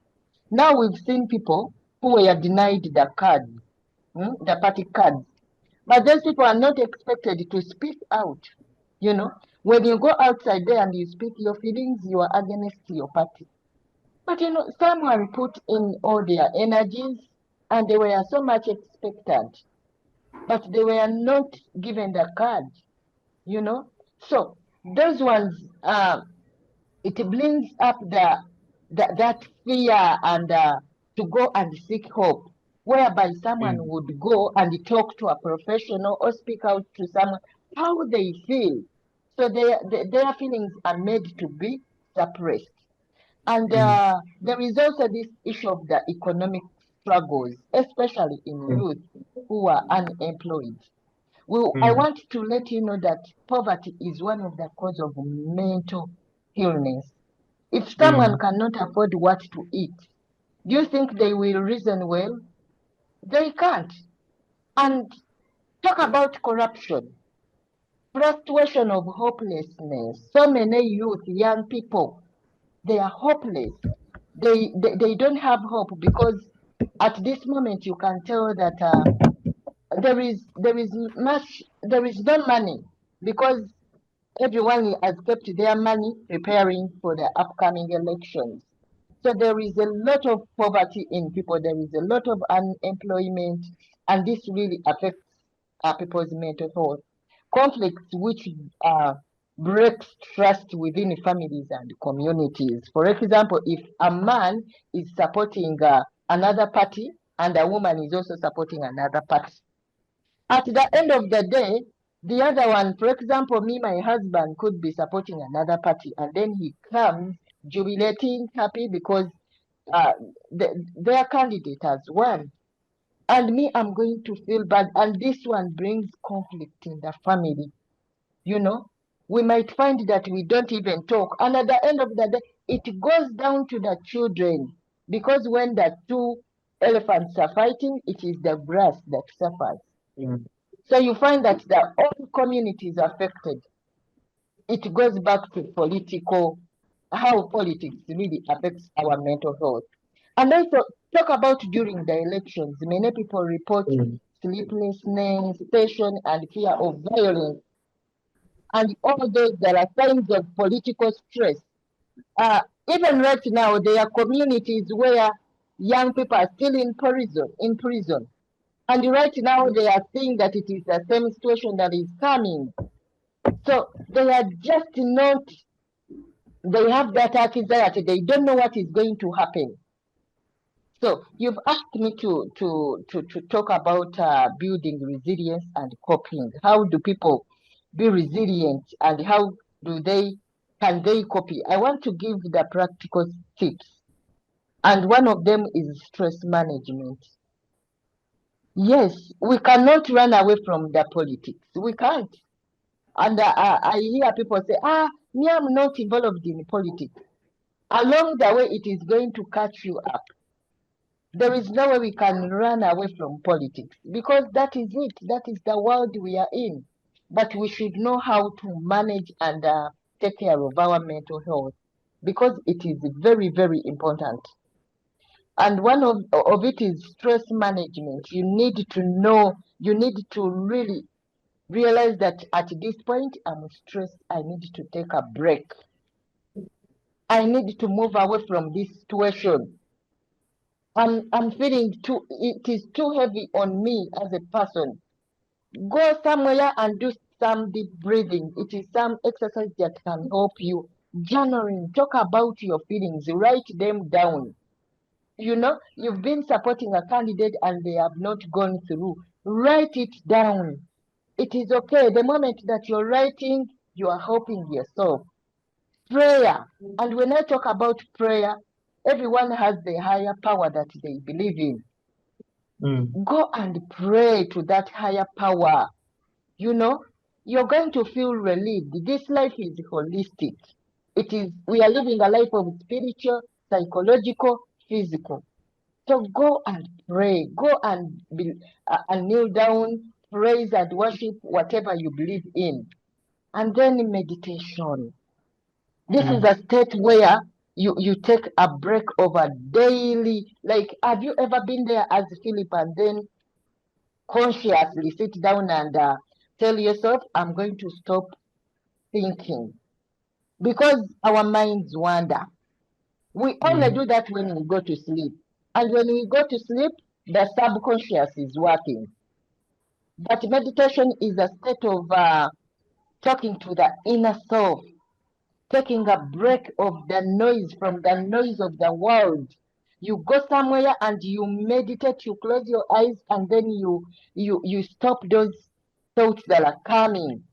Now we've seen people who were denied the cards, the party cards, but those people are not expected to speak out. You know, when you go outside there and you speak your feelings, you are against your party. But you know, someone put in all their energies and they were so much expectant, but they were not given the card, you know. So those ones, it brings up that fear and to go and seek help, whereby someone would go and talk to a professional or speak out to someone how they feel. So their feelings are made to be suppressed. And there is also this issue of the economic struggles, especially in youth who are unemployed. Well, I want to let you know that poverty is one of the causes of mental illness. If someone cannot afford what to eat, do you think they will reason well? They can't. And talk about corruption, frustration of hopelessness. So many youth, young people, they are hopeless. They don't have hope because at this moment you can tell that there is no money because everyone has kept their money preparing for the upcoming elections. So there is a lot of poverty in people, there is a lot of unemployment, and this really affects people's mental health. Conflicts which breaks trust within families and communities. For example, if a man is supporting another party and a woman is also supporting another party, at the end of the day, the other one, for example, me, my husband could be supporting another party, and then he comes jubilating, happy because their candidate has won. And me, I'm going to feel bad. And this one brings conflict in the family. You know, we might find that we don't even talk. And at the end of the day, it goes down to the children. Because when the two elephants are fighting, it is the grass that suffers. So you find that the whole community is affected. It goes back to how politics really affects our mental health. And also talk about during the elections. Many people report sleeplessness, tension, and fear of violence. And all those there are signs of political stress. Even right now, there are communities where young people are still in prison. And right now, they are seeing that it is the same situation that is coming. So they are just not, they have that anxiety. They don't know what is going to happen. So you've asked me to talk about building resilience and coping. How do people be resilient and how can they copy? I want to give the practical tips. And one of them is stress management. Yes, we cannot run away from the politics. We can't. And I hear people say, me, I'm not involved in politics. Along the way, it is going to catch you up. There is no way we can run away from politics because that is it. That is the world we are in. But we should know how to manage and take care of our mental health because it is very, very important. And one of it is stress management. You need to know, you need to really realize that at this point I'm stressed. I need to take a break. I need to move away from this situation. I'm feeling it is too heavy on me as a person. Go somewhere and do some deep breathing. It is some exercise that can help you. Journaling, talk about your feelings, write them down. You know, you've been supporting a candidate and they have not gone through. Write it down. It is okay. The moment that you're writing, you are helping yourself. prayer. And when I talk about prayer, everyone has the higher power that they believe in. Go and pray to that higher power. You know, you're going to feel relieved. This life is holistic. We are living a life of spiritual, psychological, physical. So go and pray. Go and kneel down, praise and worship whatever you believe in. And then meditation. This is a state where you take a break over daily. Like, have you ever been there as Philip and then consciously sit down and tell yourself, I'm going to stop thinking? Because our minds wander. We only do that when we go to sleep. And when we go to sleep, the subconscious is working. But meditation is a state of talking to the inner self, taking a break of the noise from the noise of the world. You go somewhere and you meditate, you close your eyes, and then you stop those thoughts that are coming.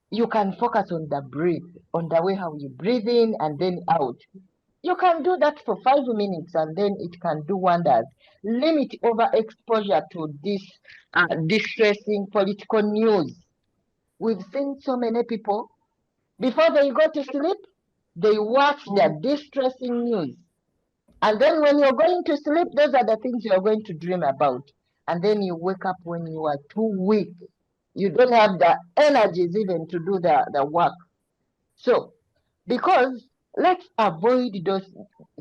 You can focus on the breath, on the way how you breathe in and then out. You can do that for 5 minutes and then it can do wonders. Limit overexposure to this distressing political news. We've seen so many people, before they go to sleep, they watch the distressing news. And then when you're going to sleep, those are the things you're going to dream about. And then you wake up when you are too weak. You don't have the energies even to do the work. So, because let's avoid those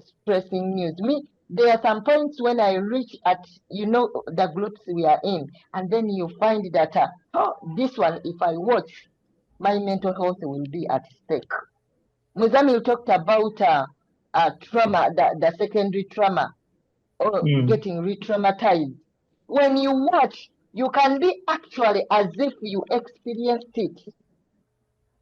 stressing news. There are some points when I reach at, the groups we are in, and then you find that, this one, if I watch, my mental health will be at stake. Muzamiru talked about trauma, the secondary trauma, or getting re-traumatized. When you watch, you can be actually as if you experienced it.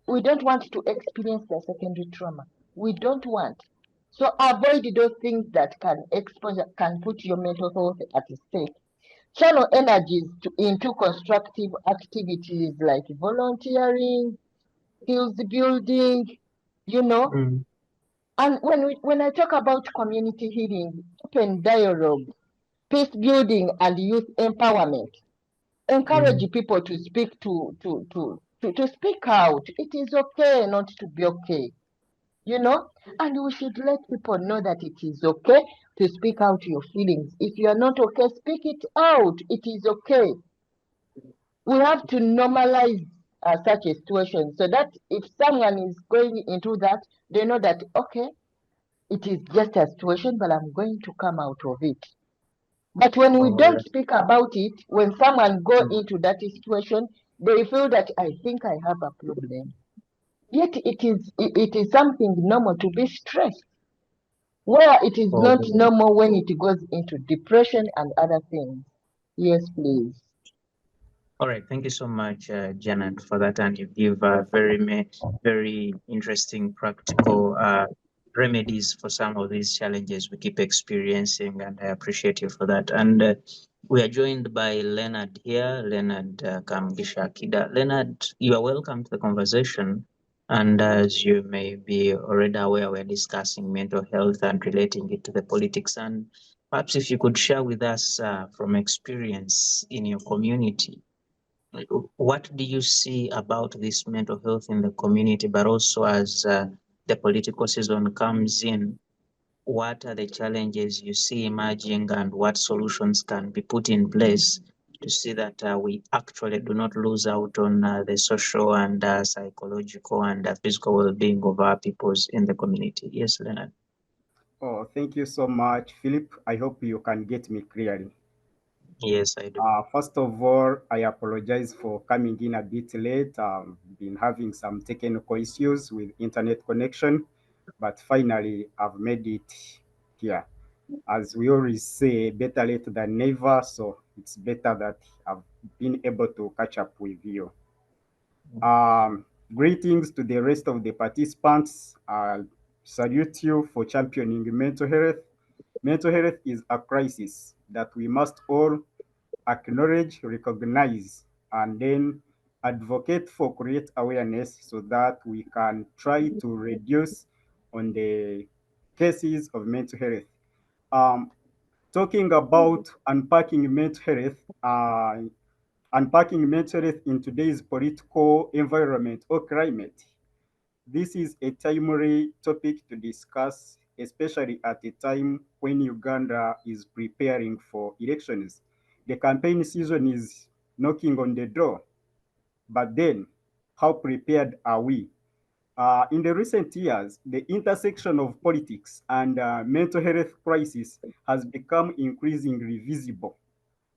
We don't want to experience the secondary trauma. We don't want. So avoid those things that can put your mental health at stake. Channel energies into constructive activities like volunteering, skills building, you know. And when I talk about community healing, open dialogue, peace building, and youth empowerment, encourage people to speak to speak out. It is okay not to be okay, and we should let people know that it is okay to speak out your feelings. If you are not okay, speak it out. It is okay. We have to normalize such a situation so that if someone is going into that, they know that, okay, it is just a situation, but I'm going to come out of it. But when we don't speak about it, when someone go into that situation, they feel that I think I have a problem. Yet it is something normal to be stressed, where it is not normal when it goes into depression and other things. Yes, please. All right, thank you so much, Janet, for that, and you give very interesting practical remedies for some of these challenges we keep experiencing, and I appreciate you for that. And we are joined by Leonard here, Leonard Kamugisha Akida. Leonard, you are welcome to the conversation. And as you may be already aware, we're discussing mental health and relating it to the politics. And perhaps if you could share with us from experience in your community, what do you see about this mental health in the community, but also as the political season comes in, what are the challenges you see emerging and what solutions can be put in place to see that we actually do not lose out on the social and psychological and physical well-being of our peoples in the community? Yes, Leonard. Oh, thank you so much, Philip. I hope you can get me clearly. Yes, I do. First of all, I apologize for coming in a bit late. Been having some technical issues with internet connection, but finally I've made it here. As we always say, better late than never. So it's better that I've been able to catch up with you. Greetings to the rest of the participants. Salute you for championing mental health. Mental health is a crisis that we must all acknowledge, recognize, and then advocate for, create awareness so that we can try to reduce on the cases of mental health. Um, Talking about unpacking mental health, unpacking mental health in today's political environment or climate. This is a timely topic to discuss, especially at a time when Uganda is preparing for elections. The campaign season is knocking on the door, but then how prepared are we? In the recent years, the intersection of politics and mental health crisis has become increasingly visible.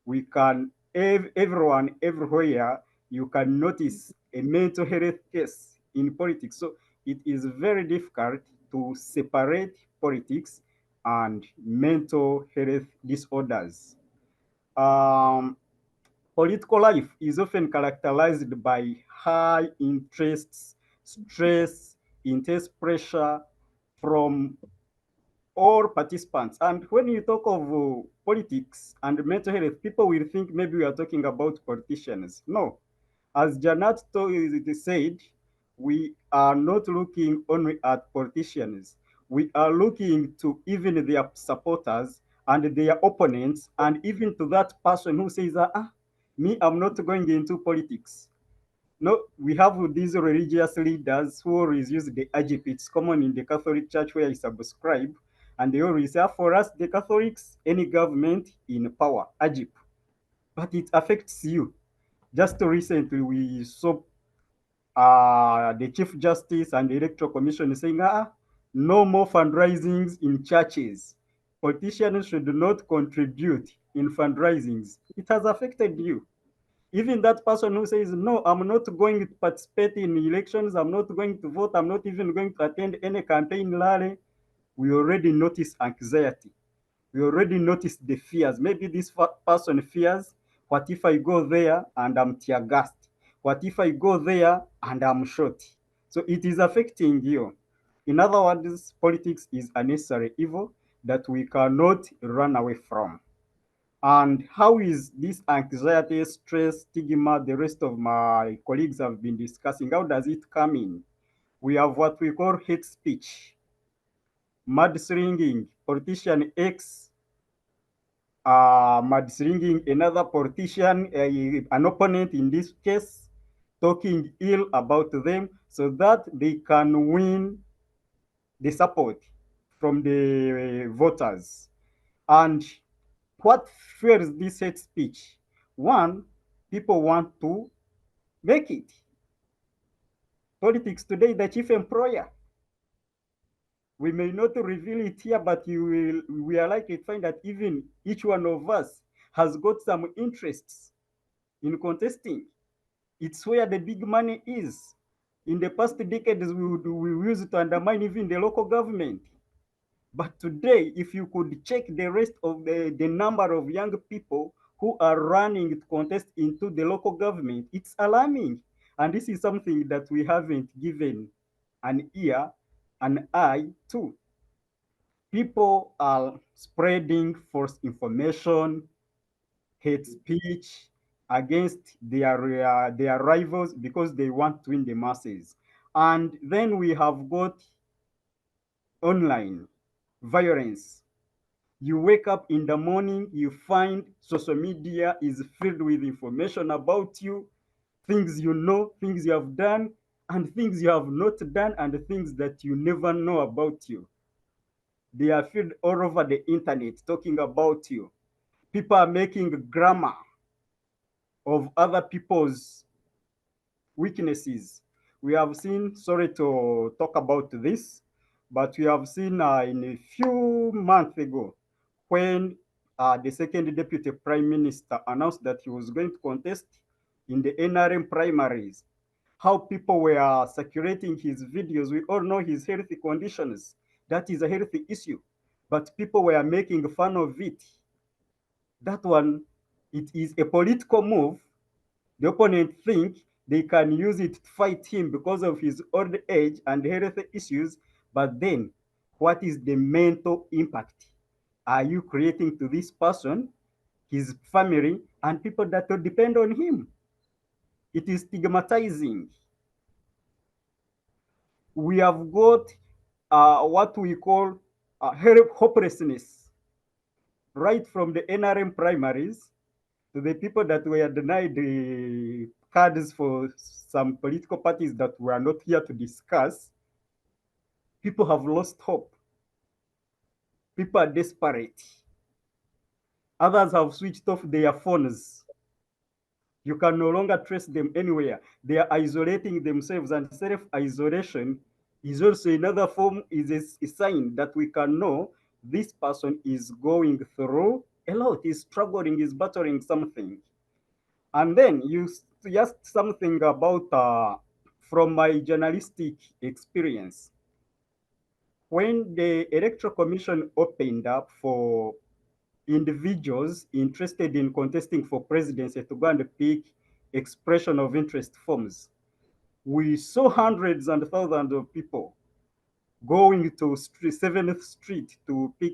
We can, everyone, everywhere, you can notice a mental health case in politics. So it is very difficult to separate politics and mental health disorders. Um, Political life is often characterized by high interests, stress, intense pressure from all participants. And when you talk of politics and mental health, people will think maybe we are talking about politicians. No. As said, we are not looking only at politicians. We are looking to even their supporters and their opponents, and even to that person who says, me, I'm not going into politics. No, we have these religious leaders who always use the Ajip. It's common in the Catholic Church where I subscribe, and they always say, for us, the Catholics, any government in power, Ajip. But it affects you. Just recently, we saw the Chief Justice and the Electoral Commission saying, no more fundraisings in churches. Politicians should not contribute in fundraisings. It has affected you. Even that person who says, no, I'm not going to participate in elections, I'm not going to vote, I'm not even going to attend any campaign rally, we already notice anxiety. We already noticed the fears. Maybe this person fears, what if I go there and I'm tear gassed? What if I go there and I'm shot? So it is affecting you. In other words, politics is a necessary evil that we cannot run away from. And how is this anxiety, stress, stigma, the rest of my colleagues have been discussing, how does it come in? We have what we call hate speech, mudslinging, politician X mudslinging another politician, an opponent in this case, talking ill about them so that they can win the support from the voters. And what fuels this hate speech? One, people want to make it. Politics today, the chief employer. We may not reveal it here, but we are likely to find that even each one of us has got some interests in contesting. It's where the big money is. In the past decades, we use it to undermine even the local government. But today, if you could check the rest of the number of young people who are running to contest into the local government, it's alarming. And this is something that we haven't given an ear, an eye to. People are spreading false information, hate speech against their rivals because they want to win the masses. And then we have got online violence. You wake up in the morning, you find social media is filled with information about you, things you know, things you have done, and things you have not done, and things that you never know about you. They are filled all over the internet talking about you. People are making grammar of other people's weaknesses. We have seen, sorry to talk about this, but we have seen in a few months ago when the second deputy prime minister announced that he was going to contest in the NRM primaries, how people were circulating his videos. We all know his health conditions. That is a healthy issue, but people were making fun of it. That one, it is a political move. The opponent think they can use it to fight him because of his old age and health issues. But then, what is the mental impact are you creating to this person, his family, and people that will depend on him? It is stigmatizing. We have got what we call hopelessness, right from the NRM primaries to the people that were denied the cards for some political parties that we are not here to discuss. People have lost hope. People are desperate. Others have switched off their phones. You can no longer trace them anywhere. They are isolating themselves, and self-isolation is also another form, is a sign that we can know this person is going through a lot, is struggling, is battling something. And then you just something about from my journalistic experience. When the Electoral Commission opened up for individuals interested in contesting for presidency to go and pick expression of interest forms, we saw hundreds and thousands of people going to 7th Street to pick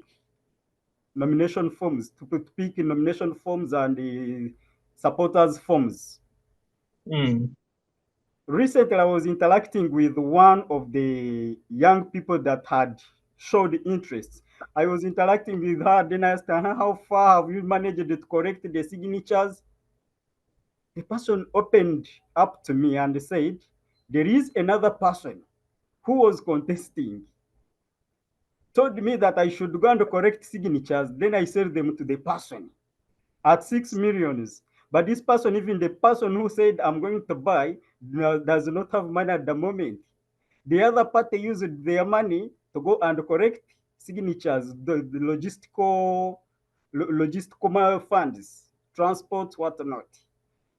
nomination forms, to pick nomination forms and the supporters forms. Mm. Recently, I was interacting with one of the young people that had showed interest. I was interacting with her, then I asked her, how far have you managed to correct the signatures? The person opened up to me and said, there is another person who was contesting, told me that I should go and correct signatures, then I sell them to the person at 6 millions. But this person, even the person who said, I'm going to buy, does not have money at the moment. The other party used their money to go and correct signatures, the logistical funds, transport, whatnot.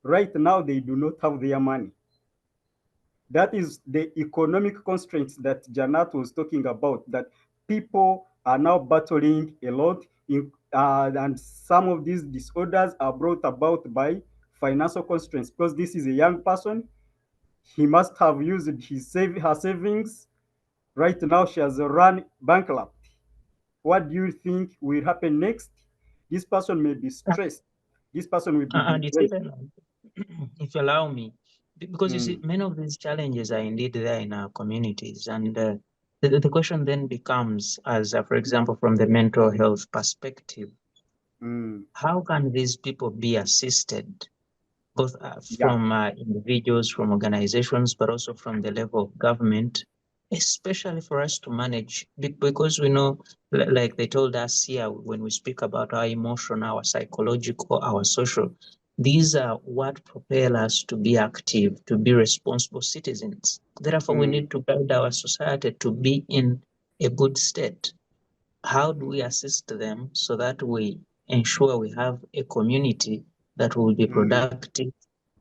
Right now, they do not have their money. That is the economic constraints that Janat was talking about, that people are now battling a lot, and some of these disorders are brought about by financial constraints, because this is a young person. He must have used her savings. Right now, she has run bankrupt. What do you think will happen next? This person may be stressed. This person will be And it's depressed. even, if you allow me, because you see, Mm, many of these challenges are indeed there in our communities. And the question then becomes, as for example, from the mental health perspective, mm, how can these people be assisted, both yeah, from individuals, from organizations, but also from the level of government, especially for us to manage, because we know, like they told us here, when we speak about our emotion, our psychological, our social, these are what propel us to be active, to be responsible citizens. Therefore, we mm, need to guide our society to be in a good state. How do we assist them so that we ensure we have a community that will be mm. productive,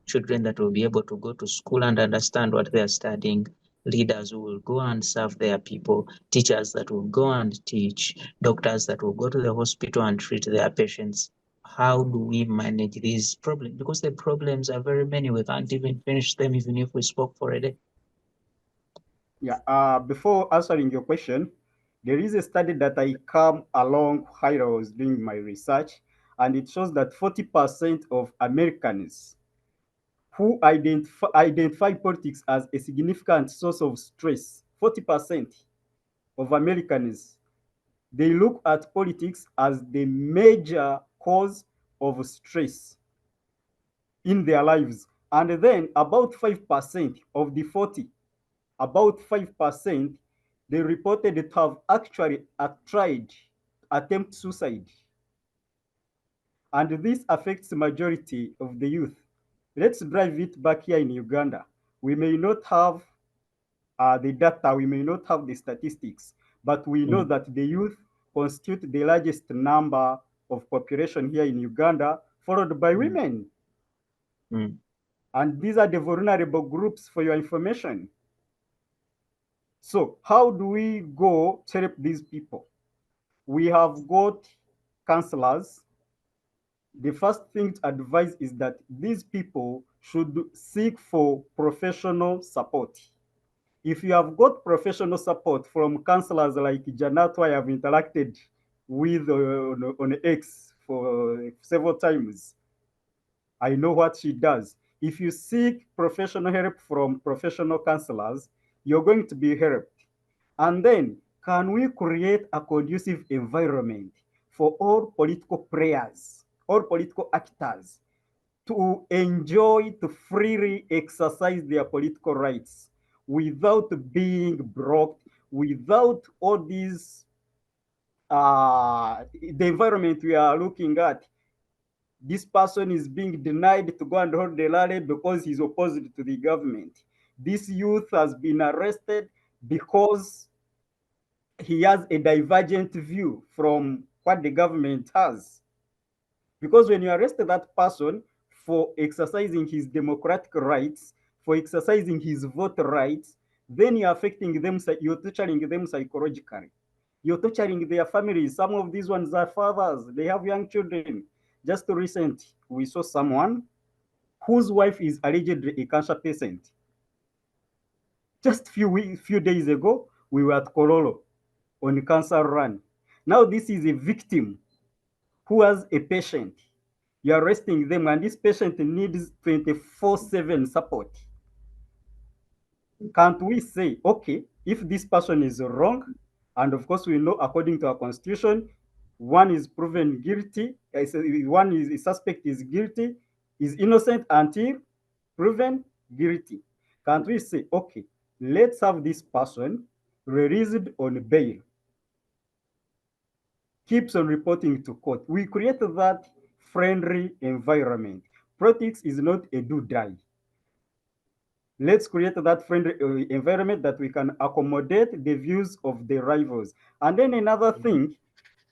children that will be able to go to school and understand what they are studying, leaders who will go and serve their people, teachers that will go and teach, doctors that will go to the hospital and treat their patients? How do we manage these problems? Because the problems are very many. We can't even finish them even if we spoke for a day. Yeah. Before answering your question, there is a study that I come along while I was doing my research, and it shows that 40% of Americans who identify politics as a significant source of stress, 40% of Americans, they look at politics as the major cause of stress in their lives. And then about 5% of the 40, about 5%, they reported to have actually tried attempt suicide. And this affects the majority of the youth. Let's drive it back here in Uganda. We may not have the data, we may not have the statistics, but we know Mm, that the youth constitute the largest number of population here in Uganda, followed by mm, women. mm, And these are the vulnerable groups for your information. So how do we go to help these people? We have got counselors. The first thing to advise is that these people should seek for professional support. If you have got professional support from counselors like Janat, who I have interacted with on X for several times, I know what she does. If you seek professional help from professional counselors, you're going to be helped. And then, can we create a conducive environment for all political players, all political actors to enjoy, to freely exercise their political rights without being blocked, without all these, the environment we are looking at? This person is being denied to go and hold the rally because he's opposed to the government. This youth has been arrested because he has a divergent view from what the government has. Because when you arrest that person for exercising his democratic rights, for exercising his vote rights, then you're affecting them, you're torturing them psychologically. You're torturing their families. Some of these ones are fathers, they have young children. Just recent, we saw someone whose wife is allegedly a cancer patient. Just few days ago, we were at Kololo on cancer run. Now this is a victim who has a patient. You're arresting them, and this patient needs 24/7 support. Can't we say, okay, if this person is wrong, and of course we know according to our constitution, one is proven guilty, one is a suspect is guilty, is innocent until proven guilty. Can't we say, okay, let's have this person released on bail, keeps on reporting to court? We create that friendly environment. Politics is not a do-die. Let's create that friendly environment that we can accommodate the views of the rivals. And then another thing,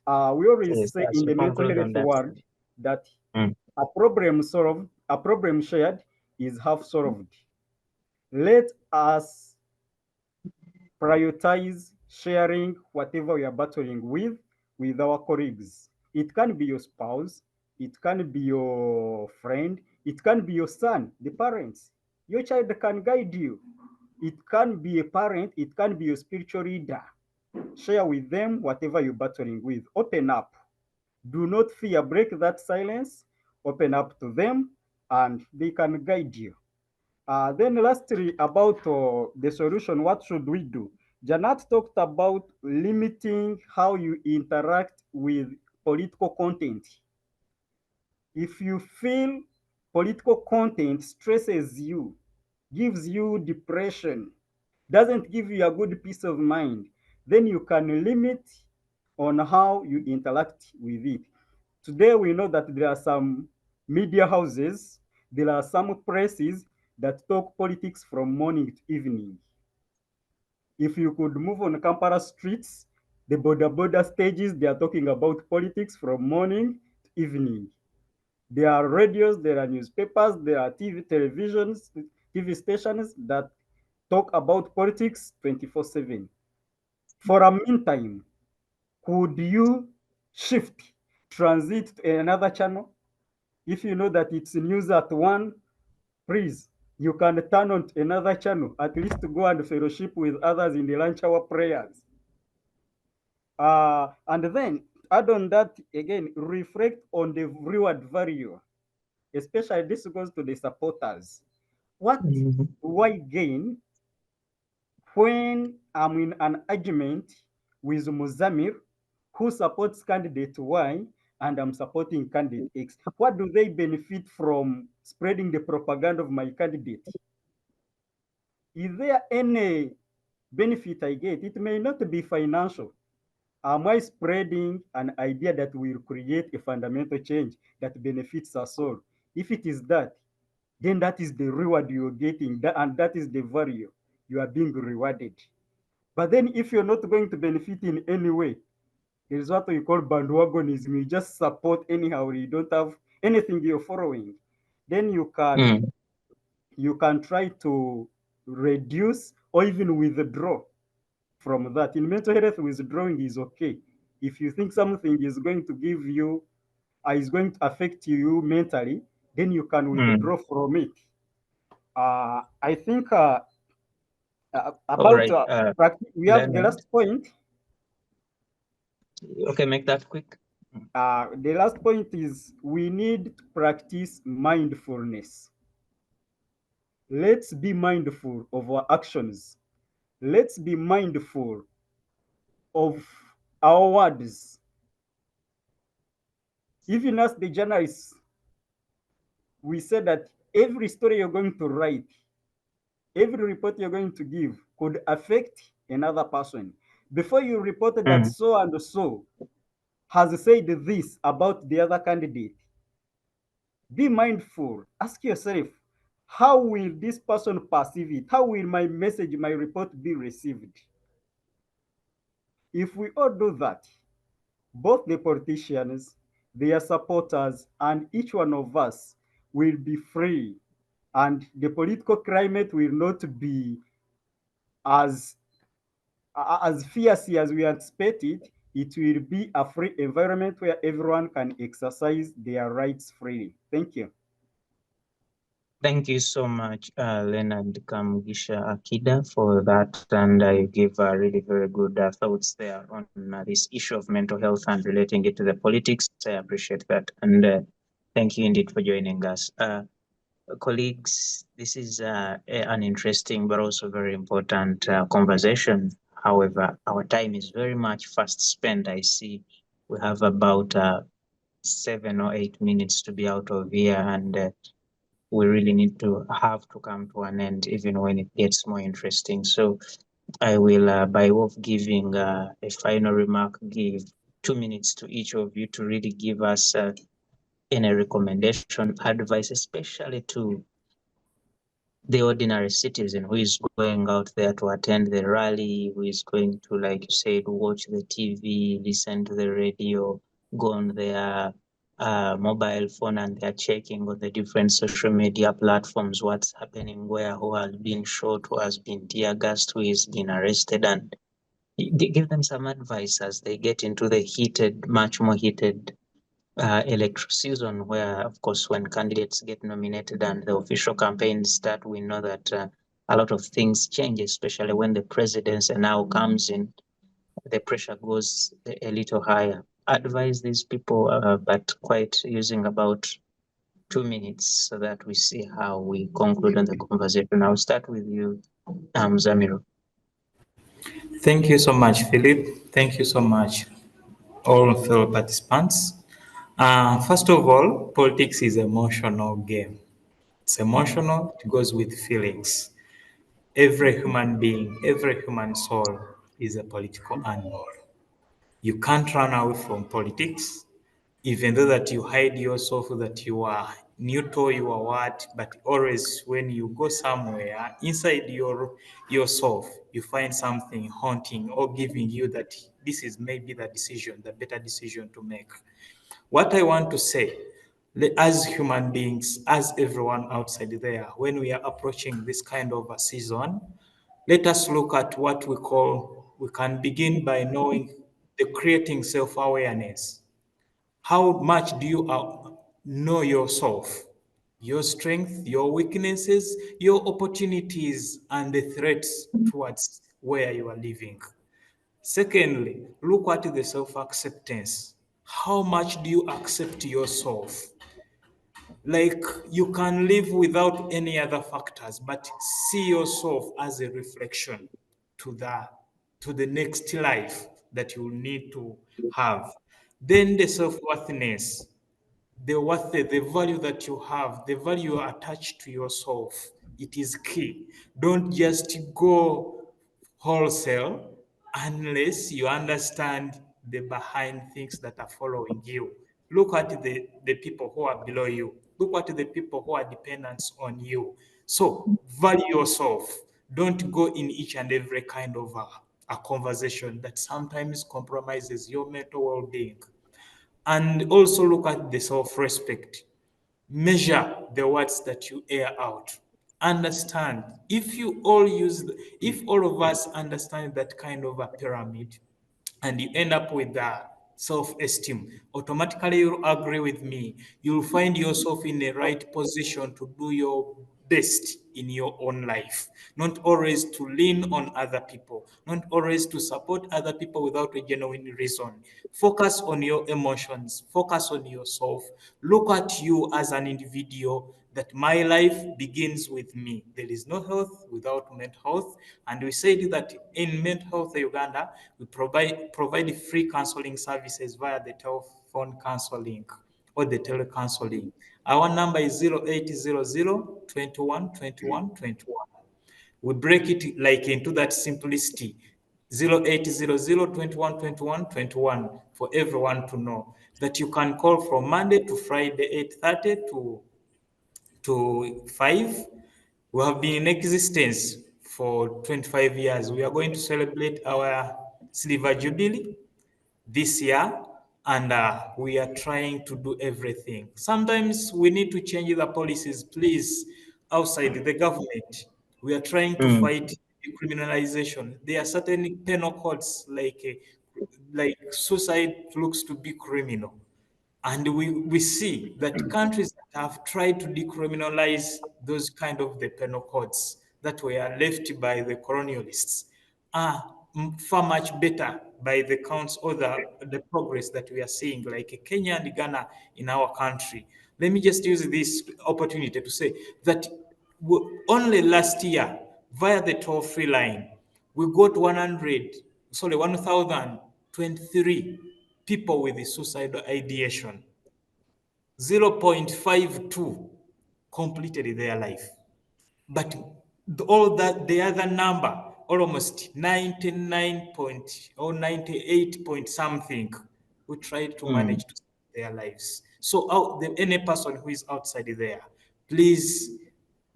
we always Yes, say as in you the mental conclude health on that. world that Mm. a problem solved, a problem shared is half solved. Let us prioritize sharing whatever we are battling with our colleagues. It can be your spouse, it can be your friend, it can be your son, the parents. Your child can guide you. It can be a parent, it can be your spiritual leader. Share with them whatever you're battling with. Open up. Do not fear. Break that silence. Open up to them, and they can guide you. Then lastly, about the solution, what should we do? Janat talked about limiting how you interact with political content. If you feel political content stresses you, gives you depression, doesn't give you a good peace of mind, then you can limit on how you interact with it. Today, we know that there are some media houses, there are some presses that talk politics from morning to evening. If you could move on Kampala streets, the border stages, they are talking about politics from morning to evening. There are radios, there are newspapers, there are TV stations that talk about politics 24/7. For a meantime, could you shift, transit to another channel? If you know that it's news at 1, please, you can turn on to another channel, at least to go and fellowship with others in the lunch hour prayers. And then add on that again, reflect on the reward value, especially this goes to the supporters. What Mhm. do I gain when I'm in an argument with Muzamiru, who supports candidate Y, and I'm supporting candidate X? What do they benefit from spreading the propaganda of my candidate? Is there any benefit I get? It may not be financial. Am I spreading an idea that will create a fundamental change that benefits us all? If it is that, then that is the reward you're getting, and that is the value you are being rewarded. But then if you're not going to benefit in any way, there is what we call bandwagonism. You just support anyhow, you don't have anything you're following. Then Mm. you can try to reduce or even withdraw from that. In mental health, withdrawing is okay. If you think something is going to give you, is going to affect you mentally, then you can Mm. withdraw from it. I think All about right, we have the Leonard. last point. Okay, make that quick. The last point is we need to practice mindfulness. Let's be mindful of our actions. Let's be mindful of our words. Even as the journalists, we said that every story you're going to write, every report you're going to give could affect another person. Before you reported that Mm. so and so has said this about the other candidate, be mindful. Ask yourself, how will this person perceive it? How will my message, my report be received? If we all do that, both the politicians, their supporters, and each one of us will be free, and the political climate will not be as as fierce as we anticipate it. It will be a free environment where everyone can exercise their rights freely. Thank you. Thank you so much, Leonard Kamugisha Akida, for that. And I give really very good thoughts there on this issue of mental health and relating it to the politics. I appreciate that. And thank you indeed for joining us. Colleagues, this is an interesting but also very important conversation. However, our time is very much fast spent. I see we have about 7 or 8 minutes to be out of here, and we really need to have to come to an end, even when it gets more interesting. So I will, by way of giving a final remark, give 2 minutes to each of you to really give us any recommendation, advice, especially to the ordinary citizen who is going out there to attend the rally, who is going to, like you said, watch the TV, listen to the radio, go on their mobile phone, and they're checking on the different social media platforms what's happening where, who has been shot, who has been tear gassed, who is been arrested, and give them some advice as they get into the heated, much more heated electoral season, where, of course, when candidates get nominated and the official campaigns start, we know that a lot of things change, especially when the presidency now comes in, the pressure goes a little higher. Advise these people, but quite using about 2 minutes so that we see how we conclude on the conversation. I'll start with you, Muzamiru. Thank you so much, Philip. Thank you so much, all fellow participants. First of all, politics is an emotional game. It's emotional, it goes with feelings. Every human being, every human soul is a political animal. You can't run away from politics, even though that you hide yourself, that you are neutral, you are what, but always when you go somewhere inside yourself, you find something haunting or giving you that this is maybe the decision, the better decision to make. What I want to say, as human beings, as everyone outside there, when we are approaching this kind of a season, let us look at what we can begin by knowing the creating self-awareness. How much do you know yourself, your strength, your weaknesses, your opportunities, and the threats towards where you are living? Secondly, look at the self-acceptance. How much do you accept yourself? Like, you can live without any other factors, but see yourself as a reflection to the next life that you need to have. Then the self-worthiness, the value that you have, the value you attach to yourself, it is key. Don't just go wholesale unless you understand the behind things that are following you. Look at the people who are below you. Look at the people who are dependents on you. So value yourself. Don't go in each and every kind of a conversation that sometimes compromises your mental well-being. And also look at the self-respect. Measure the words that you air out. Understand, if all of us understand that kind of a pyramid, and you end up with that self-esteem, automatically you'll agree with me. You'll find yourself in the right position to do your best in your own life, not always to lean on other people, not always to support other people without a genuine reason. Focus on your emotions, focus on yourself, look at you as an individual that my life begins with me. There is no health without mental health. And we said that in Mental Health Uganda, we provide free counseling services via the telephone counseling or the telecounseling. Our number is 0800 21 21 21. We break it like into that simplicity 0800 21 21 21 for everyone to know that you can call from Monday to Friday 8:30 to 5. We have been in existence for 25 years. We are going to celebrate our silver jubilee this year, and we are trying to do everything. Sometimes we need to change the policies, please, outside the government. We are trying to Mm, fight decriminalization. There are certain penal codes like suicide looks to be criminal. And we see that countries that have tried to decriminalize those kind of the penal codes that were left by the colonialists are far much better by the counts or the progress that we are seeing, like Kenya and Ghana in our country. Let me just use this opportunity to say that only last year, via the toll-free line, we got 1,023 people with the suicidal ideation. 0.52 completed their life. But all that, the other number, almost 99 point or 98 point something, who tried to mm. manage to save their lives. So any person who is outside there, please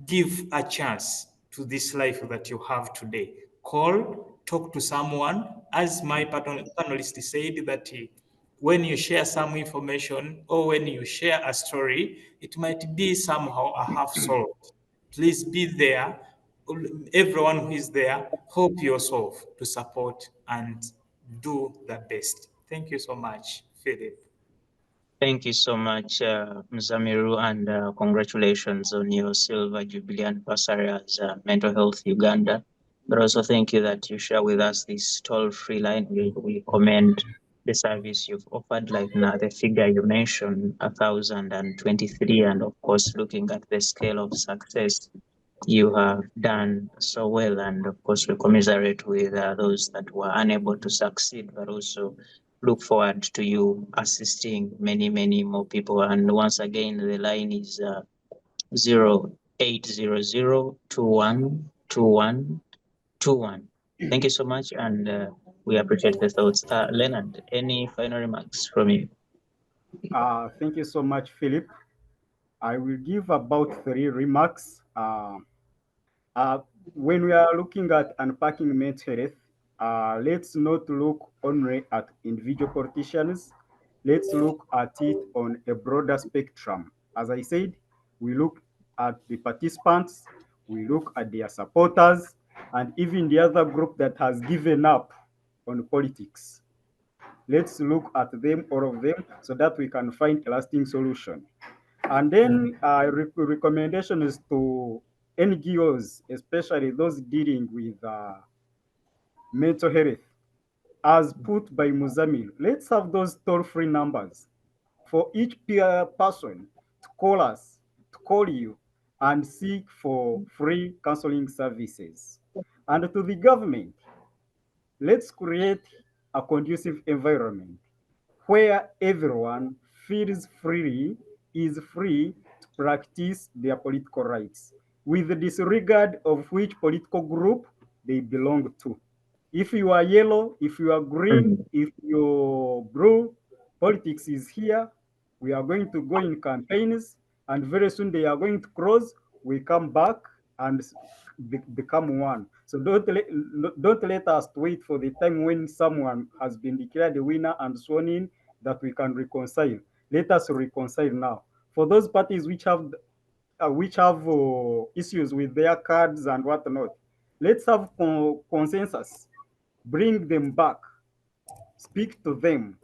give a chance to this life that you have today. Call, talk to someone. As my panelist said, that when you share some information or when you share a story, it might be somehow a half solved. Please be there. Everyone who is there, help yourself to support and do the best. Thank you so much, Philip. Thank you so much, Muzamiru, and congratulations on your Silver Jubilee anniversary as Mental Health Uganda. But also thank you that you share with us this toll-free line. We commend the service you've offered, like now the figure you mentioned, 1,023, and of course, looking at the scale of success you have done so well, and of course we commiserate with those that were unable to succeed, but also look forward to you assisting many more people. And once again, the line is 0800 Thank you so much, and we appreciate the thoughts. Leonard, any final remarks from you? Thank you so much, Philip. I will give about 3 remarks. Uh, when we are looking at unpacking mental health, let's not look only at individual politicians. Let's look at it on a broader spectrum. As I said, we look at the participants, we look at their supporters, and even the other group that has given up on politics. Let's look at them, all of them, so that we can find a lasting solution. And then recommendation is to NGOs, especially those dealing with mental health, as put by Muzamiru. Let's have those toll-free numbers for each person to call us, to call you, and seek for free counseling services. And to the government, let's create a conducive environment where everyone feels free, is free to practice their political rights, with the disregard of which political group they belong to. If you are yellow, if you are green, Mm, if you're blue, politics is here. We are going to go in campaigns, and very soon they are going to close. We come back and become one. So don't let us wait for the time when someone has been declared the winner and sworn in that we can reconcile. Let us reconcile now. For those parties which have issues with their cards and whatnot, let's have consensus. Bring them back. Speak to them.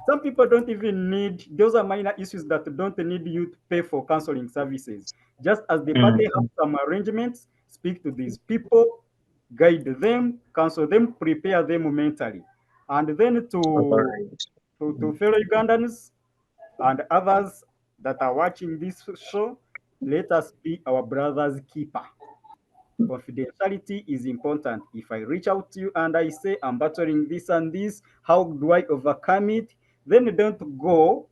Some people don't even need, those are minor issues that don't need you to pay for counseling services. Just as the party have mm. some arrangements, speak to these people, guide them, counsel them, prepare them mentally. And then All to right. to fellow Ugandans and others, that are watching this show, let us be our brother's keeper. Confidentiality is important. If I reach out to you and I say I'm battling this and this, how do I overcome it? Then don't go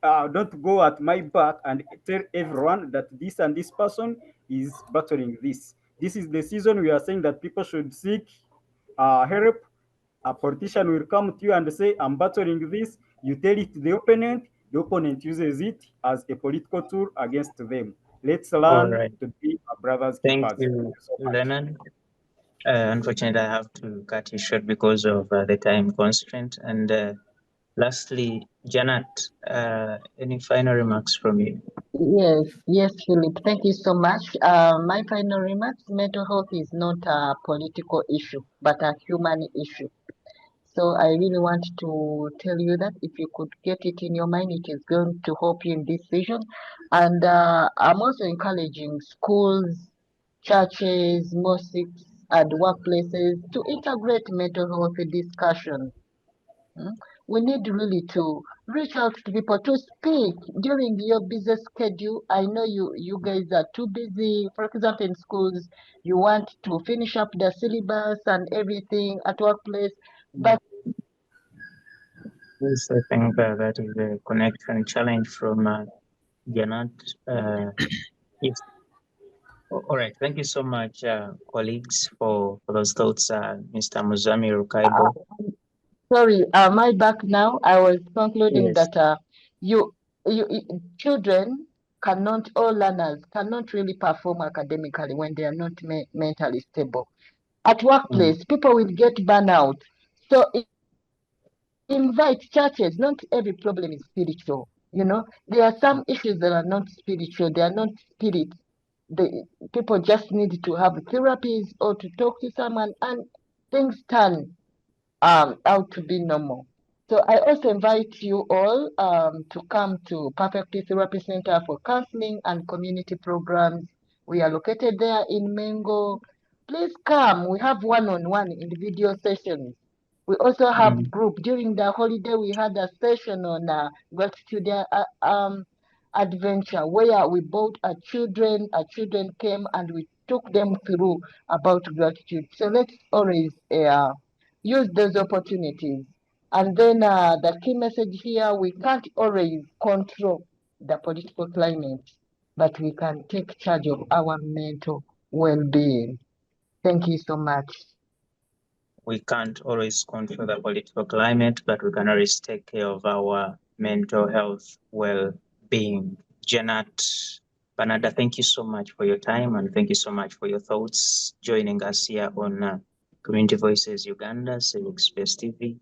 at my back and tell everyone that this and this person is battling this. This is the season we are saying that people should seek help. A politician will come to you and say, I'm battling this. You tell it to the opponent uses it as a political tool against them. Let's All learn right. to be our brothers' Thank keepers. Thank you, you so much. Leonard. Unfortunately, I have to cut you short because of the time constraint. And lastly, Janet, any final remarks from you? Yes, Philip. Thank you so much. My final remarks: mental health is not a political issue, but a human issue. So I really want to tell you that if you could get it in your mind, it is going to help you in this vision. And I'm also encouraging schools, churches, mosques, and workplaces to integrate mental health discussion. Mm. We need really to reach out to people to speak during your busy schedule. I know you guys are too busy. For example, in schools, you want to finish up the syllabus and everything at workplace, but Yes, I think that is a connection challenge from Janet. Yes. All right. Thank you so much, colleagues, for those thoughts, Mr. Muzamiru, uh, Kaibo. sorry, am I back now? I was concluding Yes. that you, children cannot, all learners cannot really perform academically when they are not mentally stable. At Mm. workplace, people will get burnout. So invite churches. Not every problem is spiritual. There are some issues that are not spiritual. They are not spirit. The people just need to have therapies or to talk to someone, and things turn out to be normal. So I also invite you all to come to Perfect Therapy Center for counseling and community programs. We are located there in Mengo. Please come. We have one-on-one individual sessions. We also have Mm. group. During the holiday, we had a session on gratitude adventure where we brought our children. Our children came and we took them through about gratitude. So let's always use those opportunities. And then the key message here: we can't always control the political climate, but we can take charge of our mental well-being. Thank you so much. We can't always control the political climate, but we can always take care of our mental health well-being. Janet, Banadda, thank you so much for your time and thank you so much for your thoughts joining us here on Community Voices Uganda, Civic Space TV.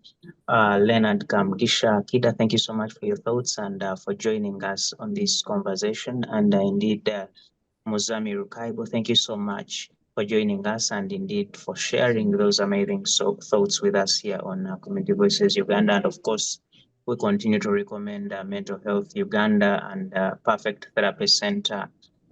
Leonard, Kamugisha, Akida, thank you so much for your thoughts and for joining us on this conversation. And indeed, Muzamiru, Kaibo, thank you so much for joining us and indeed for sharing those amazing thoughts with us here on Community Voices Uganda. And of course, we continue to recommend Mental Health Uganda and Perfect Therapy Center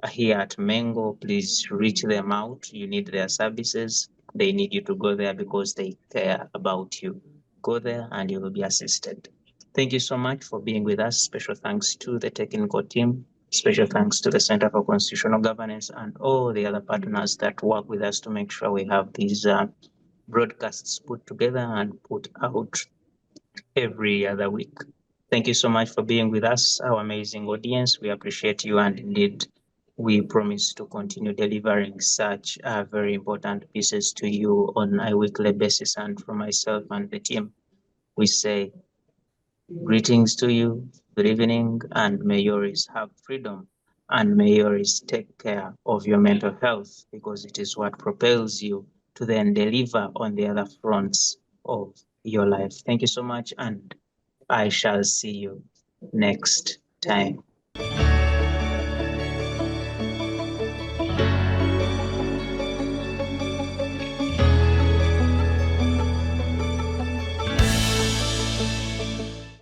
here at Mengo. Please reach them out. You need their services. They need you to go there because they care about you. Go there and you will be assisted. Thank you so much for being with us. Special thanks to the technical team. Special thanks to the Center for Constitutional Governance and all the other partners that work with us to make sure we have these broadcasts put together and put out every other week. Thank you so much for being with us, our amazing audience. We appreciate you and indeed we promise to continue delivering such very important pieces to you on a weekly basis. And for myself and the team, we say greetings to you, good evening, and may you always have freedom and may you always take care of your mental health because it is what propels you to then deliver on the other fronts of your life. Thank you so much, and I shall see you next time.